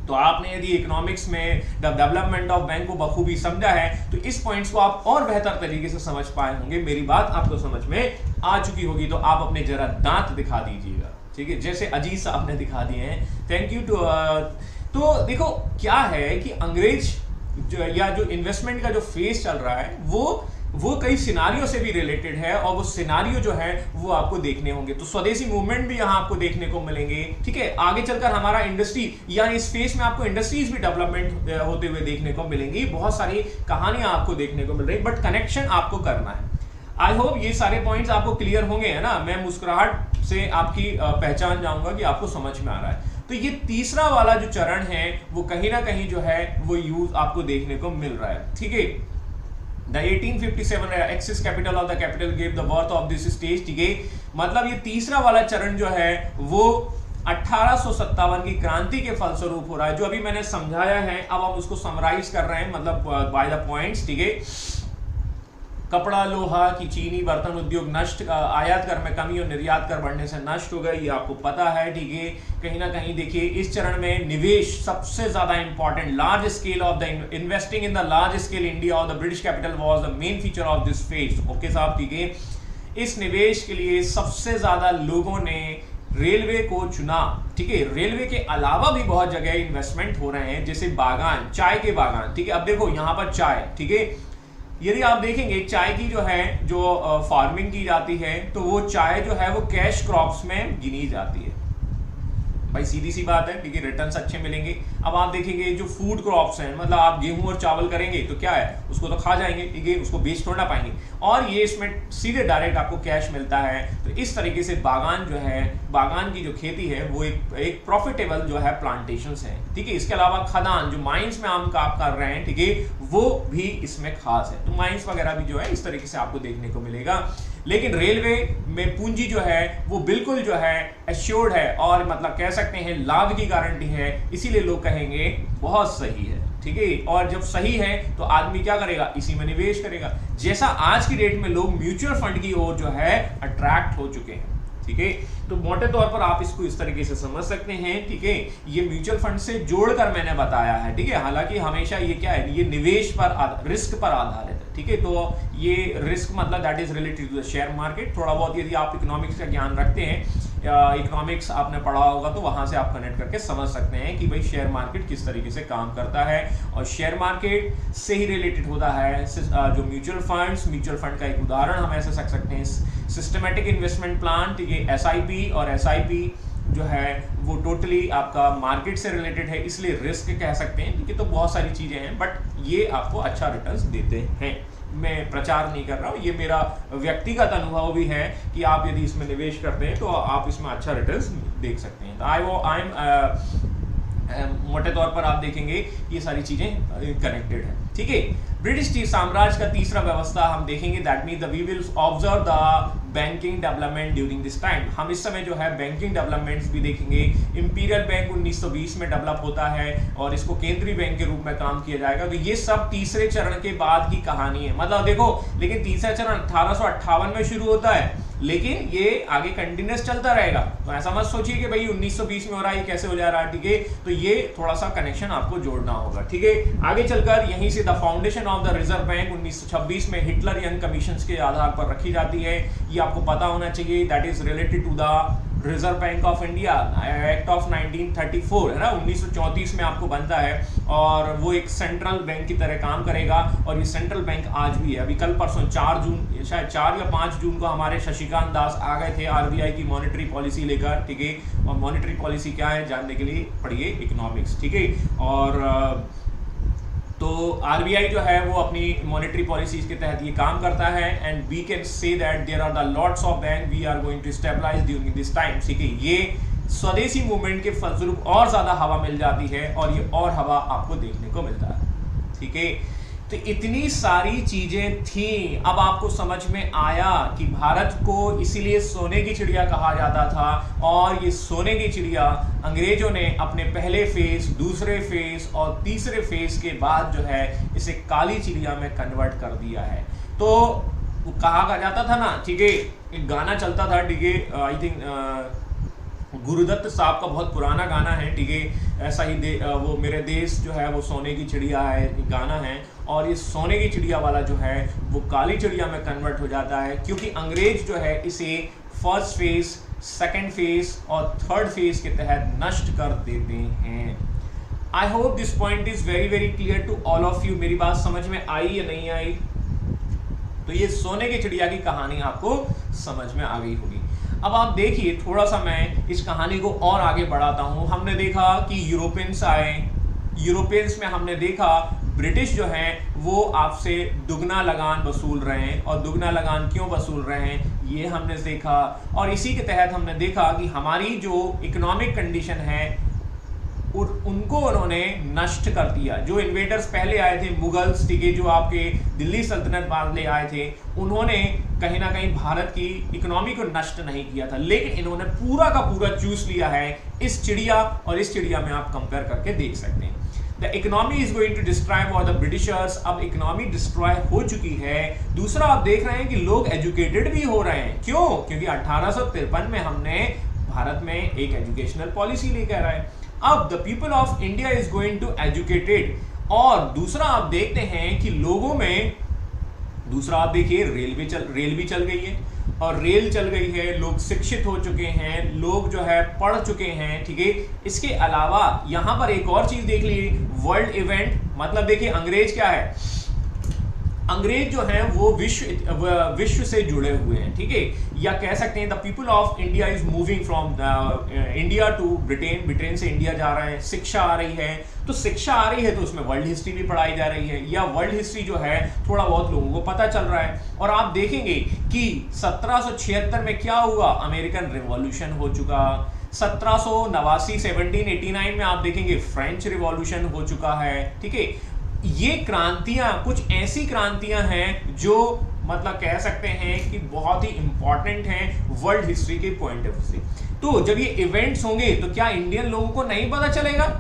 तो आपने यदि इकोनॉमिक्स में डेवलपमेंट ऑफ बैंक को बखूबी समझा है तो इस पॉइंट्स को आप और बेहतर तरीके से समझ पाए होंगे। मेरी बात आपको समझ में आ चुकी होगी तो आप अपने जरा दांत दिखा दीजिएगा, ठीक है, जैसे अजीज साहब ने दिखा दिए हैं। Thank you too. तो देखो क्या है कि अंग्रेज जो या जो इन्वेस्टमेंट का जो फेज चल रहा है वो कई सिनारियों से भी रिलेटेड है और वो सिनारियो जो है वो आपको देखने होंगे। तो स्वदेशी मूवमेंट भी यहाँ आपको देखने को मिलेंगे, ठीक है। आगे चलकर हमारा इंडस्ट्री या इस फेस में आपको इंडस्ट्रीज भी डेवलपमेंट होते हुए देखने को मिलेंगी। बहुत सारी कहानियां आपको देखने को मिल रही, बट कनेक्शन आपको करना है। आई होप ये सारे पॉइंट्स आपको क्लियर होंगे, है ना। मैं मुस्कुराहट से आपकी पहचान जाऊंगा कि आपको समझ में आ रहा है। तो ये तीसरा वाला जो चरण है वो कहीं ना कहीं जो है वो यूज आपको देखने को मिल रहा है, ठीक है। The 1857 excess capital of the capital gave the birth of this stage, ठीक है। मतलब ये तीसरा वाला चरण जो है वो 1857 की क्रांति के फलस्वरूप हो रहा है, जो अभी मैंने समझाया है। अब हम उसको समराइज कर रहे हैं, मतलब बाय द पॉइंट्स, ठीक है। कपड़ा, लोहा की चीनी, बर्तन उद्योग नष्ट, आयात कर में कमी और निर्यात कर बढ़ने से नष्ट हो गई, ये आपको पता है, ठीक है। कहीं ना कहीं देखिए इस चरण में निवेश सबसे ज्यादा important, large scale of the investing in the large scale India और the British capital was the main feature of this phase. Okay साहब, ठीक है। इस निवेश के लिए सबसे ज्यादा लोगों ने रेलवे को चुना। ठीक है, रेलवे के अलावा भी बहुत जगह इन्वेस्टमेंट हो रहे हैं, जैसे बागान, चाय के बागान। ठीक है, अब देखो यहाँ पर चाय, ठीक है, यदि आप देखेंगे चाय की जो है जो फार्मिंग की जाती है, तो वो चाय जो है वो कैश क्रॉप्स में गिनी जाती है। भाई सीधी सी बात है, क्योंकि रिटर्न्स अच्छे मिलेंगे। अब आप देखेंगे जो फूड क्रॉप्स हैं, मतलब आप गेहूं और चावल करेंगे तो क्या है, उसको तो खा जाएंगे, ठीक है, उसको बेच थोड़ा पाएंगे, और ये इसमें सीधे डायरेक्ट आपको कैश मिलता है। तो इस तरीके से बागान जो है, बागान की जो खेती है वो एक प्रॉफिटेबल जो है प्लांटेशंस है। ठीक है, इसके अलावा खदान, जो माइंस में हम काम कर रहे हैं, ठीक है, वो भी इसमें खास है। तो माइंस वगैरह भी जो है इस तरीके से आपको देखने को मिलेगा। लेकिन रेलवे में पूंजी जो है वो बिल्कुल जो है एश्योर्ड है, और मतलब कह सकते हैं लाभ की गारंटी है, इसीलिए लोग कहेंगे बहुत सही है। ठीक है, और जब सही है तो आदमी क्या करेगा, इसी में निवेश करेगा। जैसा आज की डेट में लोग म्यूचुअल फंड की ओर जो है अट्रैक्ट हो चुके हैं। ठीक है, तो मोटे तौर पर आप इसको इस तरीके से समझ सकते हैं। ठीक है, ये म्यूचुअल फंड से जोड़कर मैंने बताया है। ठीक है, हालांकि हमेशा ये क्या है, ये निवेश पर, रिस्क पर आधारित है। ठीक है, तो ये रिस्क मतलब that is related to the share market. थोड़ा बहुत यदि आप इकोनॉमिक्स का ज्ञान रखते हैं, इकोनॉमिक्स आपने पढ़ा होगा, तो वहां से आप कनेक्ट करके समझ सकते हैं कि भाई शेयर मार्केट किस तरीके से काम करता है, और शेयर मार्केट से ही रिलेटेड होता है जो म्यूचुअल फंड का एक उदाहरण हम ऐसे सकते हैं सिस्टमेटिक इन्वेस्टमेंट प्लान। ठीक है, एसआईपी, और एसआईपी जो है वो टोटली आपका मार्केट से रिलेटेड है, इसलिए रिस्क कह सकते हैं। ठीक है, तो बहुत सारी चीजें हैं, बट ये आपको अच्छा रिटर्न्स देते हैं। मैं प्रचार नहीं कर रहा हूँ, ये मेरा व्यक्तिगत अनुभव भी है कि आप यदि इसमें निवेश करते हैं तो आप इसमें अच्छा रिटर्न्स देख सकते हैं। तो मोटे तौर पर आप देखेंगे ये सारी चीजें कनेक्टेड है। ठीक है, ब्रिटिश साम्राज्य का तीसरा व्यवस्था हम देखेंगे, that means we will observe the banking development during this time. हम इस समय जो है बैंकिंग डेवलपमेंट्स भी देखेंगे। इंपीरियल बैंक 1920 में डेवलप होता है और इसको केंद्रीय बैंक के रूप में काम किया जाएगा। तो ये सब तीसरे चरण के बाद की कहानी है। मतलब देखो, लेकिन तीसरा चरण 1858 में शुरू होता है, लेकिन ये आगे कंटिन्यूस चलता रहेगा। तो ऐसा मत सोचिए कि भाई 1920 में हो रहा है, ये कैसे हो जा रहा है। ठीक है, तो ये थोड़ा सा कनेक्शन आपको जोड़ना होगा। ठीक है, आगे चलकर यहीं से the foundation of the reserve bank 1926 में हिटलर यंग कमीशन के आधार पर रखी जाती है। ये आपको पता होना चाहिए, that is related to the reserve bank of India act of 1934, है ना, 1934 में आपको बनता है, और वो एक सेंट्रल बैंक की तरह काम करेगा। और ये सेंट्रल बैंक आज भी है। अभी कल परसों 4 जून, शायद 4 या 5 जून को हमारे शशिकांत दास आ गए थे आरबीआई की मॉनेटरी पॉलिसी लेकर। ठीक है, और मॉनेटरी पॉलिसी क्या है जानने के लिए पढ़िए इकोनॉमिक्स। ठीक है, और तो आरबीआई जो है वो अपनी मॉनेटरी पॉलिसीज के तहत ये काम करता है, and we can say that there are the lots of bank we are going to stabilise during this time. ठीक है, ये स्वदेशी मूवमेंट के फलस्वरूप और ज्यादा हवा मिल जाती है, और ये और हवा आपको देखने को मिलता है। ठीक है, तो इतनी सारी चीजें थी। अब आपको समझ में आया कि भारत को इसीलिए सोने की चिड़िया कहा जाता था, और ये सोने की चिड़िया अंग्रेजों ने अपने पहले फेज, दूसरे फेज और तीसरे फेज के बाद जो है इसे काली चिड़िया में कन्वर्ट कर दिया है। तो वो कहा जाता था ना, ठीक है, एक गाना चलता था, ठीक है, आई थिंक गुरुदत्त साहब का बहुत पुराना गाना है। ठीक है, ऐसा ही वो मेरे देश जो है वो सोने की चिड़िया है, गाना है, और ये सोने की चिड़िया वाला जो है वो काली चिड़िया में कन्वर्ट हो जाता है, क्योंकि अंग्रेज जो है इसे फर्स्ट फेज, सेकंड फेज और थर्ड फेज के तहत नष्ट कर देते हैं। I hope this point is very very clear to all of you. मेरी बात समझ में आई या नहीं आई? तो ये सोने की चिड़िया की कहानी आपको समझ में आ गई होगी। अब आप देखिए, थोड़ा सा मैं इस कहानी को और आगे बढ़ाता हूं। हमने देखा कि यूरोपियंस आए, यूरोपियंस में हमने देखा ब्रिटिश जो हैं वो आपसे दुगना लगान वसूल रहे हैं, और दुगना लगान क्यों वसूल रहे हैं ये हमने देखा। और इसी के तहत हमने देखा कि हमारी जो इकोनॉमिक कंडीशन है उनको उन्होंने नष्ट कर दिया। जो इन्वेडर्स पहले आए थे, मुगल्स, ठीक है, जो आपके दिल्ली सल्तनत बाद ले आए थे, उन्होंने कहीं ना कहीं भारत की इकोनॉमी को नष्ट नहीं किया था, लेकिन इन्होंने पूरा का पूरा चूस लिया है इस चिड़िया और इस चिड़िया में आप कंपेयर करके देख सकते हैं। The economy is going to destroy for the Britishers. अब इकोनॉमी डिस्ट्रॉय हो चुकी है। दूसरा, आप देख रहे हैं कि लोग एजुकेटेड भी हो रहे हैं। क्यों? क्योंकि 1853 में हमने भारत में एक एजुकेशनल पॉलिसी लेकर आए। अब the people of India is going to educated. और दूसरा आप देखते हैं कि लोगों में, दूसरा आप देखिए रेल भी चल गई है। और रेल चल गई है, लोग शिक्षित हो चुके हैं, लोग जो है पढ़ चुके हैं, ठीक है। इसके अलावा यहां पर एक और चीज देख लीजिए, वर्ल्ड इवेंट, मतलब देखिए अंग्रेज क्या है, अंग्रेज जो हैं वो विश्व से जुड़े हुए हैं, ठीक है। या कह सकते हैं the people of India is moving from India to Britain, Britain से इंडिया जा रहे हैं, शिक्षा आ रही है, तो शिक्षा आ रही है तो उसमें वर्ल्ड हिस्ट्री भी पढ़ाई जा रही है, या वर्ल्ड हिस्ट्री जो है थोड़ा बहुत लोगों को पता चल रहा है। और आप देखेंगे कि 1776 में क्या हुआ, अमेरिकन रिवॉल्यूशन हो चुका, 1789 1789 में आप देखेंगे फ्रेंच रिवॉल्यूशन हो चुका है, ठीक है। ये क्रांतियां कुछ ऐसी क्रांतियां हैं जो मतलब कह सकते हैं कि बहुत ही इंपॉर्टेंट हैं वर्ल्ड हिस्ट्री के पॉइंट ऑफ व्यू से। तो जब ये इवेंट्स होंगे तो क्या इंडियन लोगों को नहीं पता चलेगा?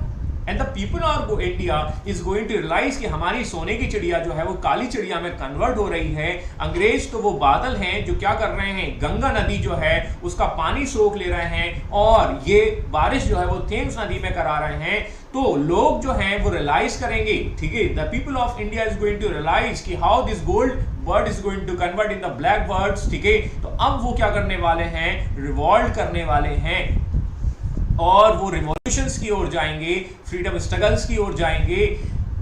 And the people of India is going to realise कि हमारी सोने की चिड़िया जो है वो काली चिड़िया में कन्वर्ट हो रही है। अंग्रेज तो वो बादल हैं जो क्या कर रहे हैं, गंगा नदी जो है उसका पानी सोख ले रहे हैं और ये बारिश जो है वो थेम्स नदी में करा रहे हैं। तो लोग जो हैं वो रियलाइज करेंगे, ठीक है, the people of India is going to realise कि how this gold bird is going to convert in the black birds, ठीक है। तो अब वो क्या करने वाले हैं, रिवॉल्ट करने वाले हैं और वो रिवॉल्यूशंस की ओर जाएंगे, फ्रीडम स्ट्रगल्स की ओर जाएंगे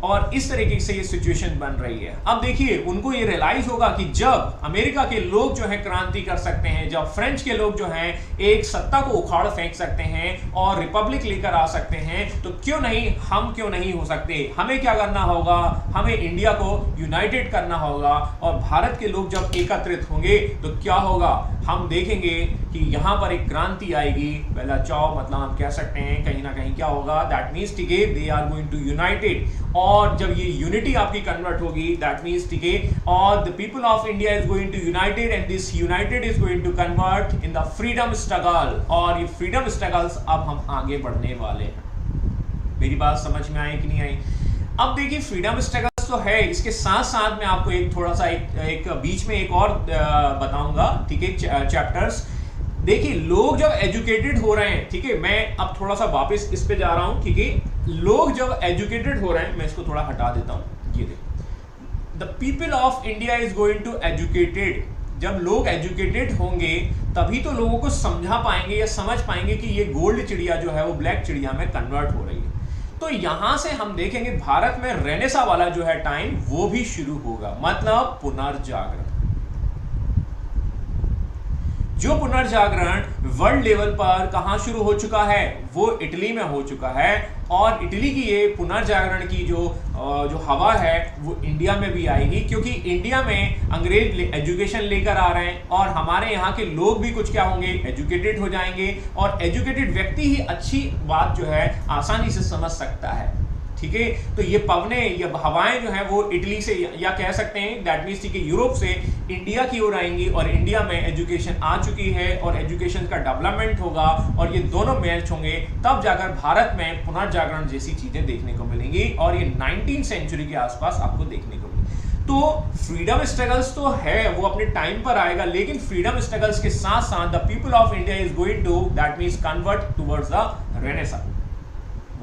और इस तरीके से ये सिचुएशन बन रही है। अब देखिए उनको ये रियलाइज होगा कि जब अमेरिका के लोग जो है क्रांति कर सकते हैं, जब फ्रेंच के लोग जो हैं एक सत्ता को उखाड़ फेंक सकते हैं और रिपब्लिक लेकर आ सकते हैं, तो क्यों नहीं हो सकते। हमें क्या करना होगा, हमें इंडिया को यूनाइटेड करना होगा और भारत के लोग जब एकत्रित होंगे तो क्या होगा, हम देखेंगे कि यहां पर एक क्रांति आएगी, पहला चाव मतलब हम कह सकते हैं कहीं ना कहीं क्या होगा, दैट मीन्स ठीक है they are going to united. और जब ये यूनिटी आपकी कन्वर्ट होगी, दैट मीन्स ठीक है, और the people of India is going to united and this united is going to convert in the freedom struggle. और ये फ्रीडम स्ट्रगल्स अब हम आगे बढ़ने वाले हैं। मेरी बात समझ में आई कि नहीं आई? अब देखिए फ्रीडम स्ट्रगल्स तो है, इसके साथ साथ मैं आपको एक थोड़ा सा एक बीच में एक और बताऊंगा, ठीक है, चैप्टर्स। देखिए लोग जब एजुकेटेड हो रहे हैं, ठीक है, मैं अब थोड़ा सा वापस इस पे जा रहा हूं, ठीक है। लोग जब एजुकेटेड हो रहे हैं, मैं इसको थोड़ा हटा देता हूं, ये देखो, the people of India is going to educated. जब लोग एजुकेटेड होंगे तभी तो लोगों को समझा पाएंगे या समझ पाएंगे कि ये गोल्ड चिड़िया जो है वो ब्लैक चिड़िया में कन्वर्ट हो रही है। तो यहां से हम देखेंगे भारत में रेनेसा वाला जो है टाइम वो भी शुरू होगा, मतलब पुनर्जागरण। जो पुनर्जागरण वर्ल्ड लेवल पर कहां शुरू हो चुका है, वो इटली में हो चुका है। और इटली की ये पुनर्जागरण की जो हवा है वो इंडिया में भी आएगी, क्योंकि इंडिया में अंग्रेज एजुकेशन लेकर आ रहे हैं और हमारे यहाँ के लोग भी कुछ क्या होंगे, एजुकेटेड हो जाएंगे। और एजुकेटेड व्यक्ति ही अच्छी बात जो है आसानी से समझ सकता है, ठीक है। तो ये पवने या हवाएं जो है वो इटली से या कह सकते हैं दैट मीन्स ठीक है यूरोप से इंडिया की ओर आएंगी और इंडिया में एजुकेशन आ चुकी है और एजुकेशन का डेवलपमेंट होगा और ये दोनों मैच होंगे, तब जाकर भारत में पुनर्जागरण जैसी चीजें देखने को मिलेंगी और ये 19वीं सेंचुरी के आसपास आपको देखने को मिलेगी। तो फ्रीडम स्ट्रगल्स तो है वो अपने टाइम पर आएगा, लेकिन फ्रीडम स्ट्रगल्स के साथ साथ the people of India is going to that means convert towards the renaissance.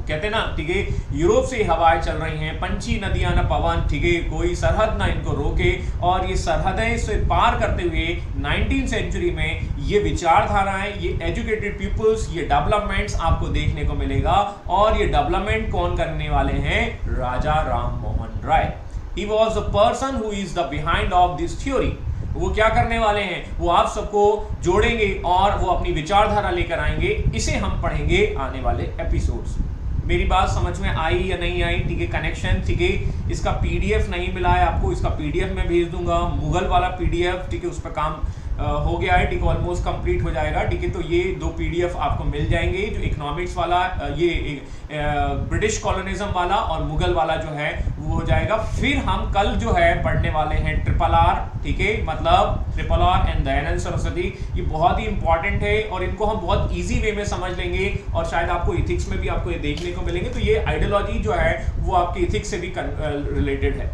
कहते हैं ना, ठीक है, यूरोप से हवाएं चल रही हैं, पंछी नदियां न पवन, ठीक है, कोई सरहद ना इनको रोके। और ये सरहदें से पार करते हुए 19वीं सेंचुरी में ये विचारधाराएं, ये एजुकेटेड पीपल्स, ये डेवलपमेंट्स आपको देखने को मिलेगा। और ये डेवलपमेंट कौन करने वाले हैं, Raja Ram Mohan Roy. He was the person who is the behind of this theory. वो क्या करने वाले हैं, वो आप सबको जोड़ेंगे और वो अपनी विचारधारा लेकर आएंगे। इसे हम पढ़ेंगे आने वाले एपिसोड्स। मेरी बात समझ में आई या नहीं आई, ठीक है, कनेक्शन, ठीक है। इसका पीडीएफ नहीं मिला है आपको, इसका पीडीएफ मैं भेज दूंगा, मुगल वाला पीडीएफ, ठीक है, उस पर काम हो गया है, ठीक है, ऑलमोस्ट कंप्लीट हो जाएगा, ठीक है। तो ये 2 पीडीएफ आपको मिल जाएंगे, जो इकोनॉमिक्स वाला, ये ब्रिटिश कॉलोनिज्म वाला और मुगल वाला जो है वो हो जाएगा। फिर हम कल जो है पढ़ने वाले हैं RRR, ठीक है, मतलब RRR एंड दयानंद सरस्वती। ये बहुत ही इंपॉर्टेंट है और इनको हम बहुत ईजी वे में समझ लेंगे और शायद आपको इथिक्स में भी आपको ये देखने को मिलेंगे। तो ये आइडियोलॉजी जो है वो आपके इथिक्स से भी रिलेटेड है।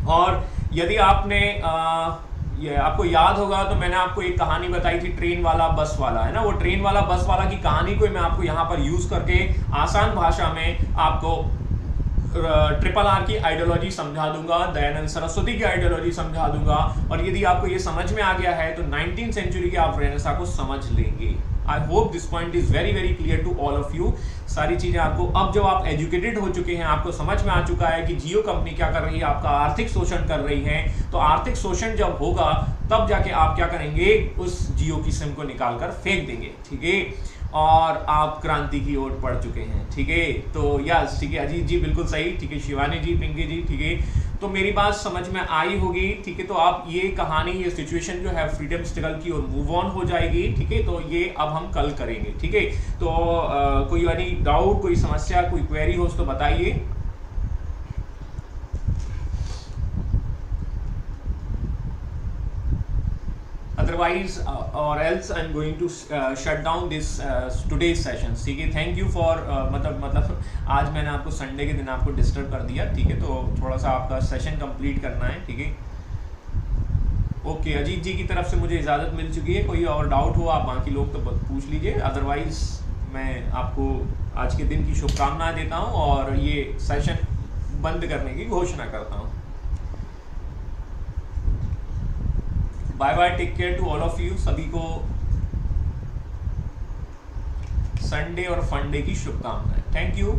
और यदि आपने ये आपको याद होगा तो मैंने आपको एक कहानी बताई थी, ट्रेन वाला बस वाला, है ना, वो ट्रेन वाला बस वाला की कहानी को मैं आपको यहाँ पर यूज करके आसान भाषा में आपको ट्रिपल आर की आइडियोलॉजी समझा दूंगा, दयानंद सरस्वती की आइडियोलॉजी समझा दूंगा, और यदि आपको ये समझ में आ गया है तो 19th सेंचुरी के आप रेनेसां को समझ लेंगे। I hope this point is very very clear to all of you. सारी चीजें आपको, अब जब आप एजुकेटेड हो चुके हैं, आपको समझ में आ चुका है कि जियो कंपनी क्या कर रही है, आपका आर्थिक शोषण कर रही है, तो आर्थिक शोषण जब होगा तब जाके आप क्या करेंगे, उस जियो की सिम को निकाल कर फेंक देंगे, ठीक है, और आप क्रांति की ओर बढ़ चुके हैं, ठीक है। तो यस, ठीक है, अजीत जी बिल्कुल सही, ठीक है, शिवानी जी, पिंकी जी, ठीक है। तो मेरी बात समझ में आई होगी, ठीक है। तो आप ये कहानी, ये सिचुएशन जो है फ्रीडम स्ट्रगल की और मूव ऑन हो जाएगी, ठीक है। तो ये अब हम कल करेंगे, ठीक है। तो कोई वाली डाउट, कोई समस्या, कोई क्वेरी हो तो बताइए। Otherwise or else I'm going to shut down this today's session, ठीक है। थैंक यू फॉर मतलब आज मैंने आपको संडे के दिन आपको डिस्टर्ब कर दिया, ठीक है। तो थोड़ा सा आपका सेशन कंप्लीट करना है, ठीक है। ओके, अजीत जी की तरफ से मुझे इजाज़त मिल चुकी है। कोई और डाउट हो आप बाकी लोग तो पूछ लीजिए, अदरवाइज मैं आपको आज के दिन की शुभकामनाएं देता हूँ और ये सेशन बंद करने की घोषणा करता हूँ। Bye bye, take care to all of you. सभी को संडे और फंडे की शुभकामनाएं। Thank you.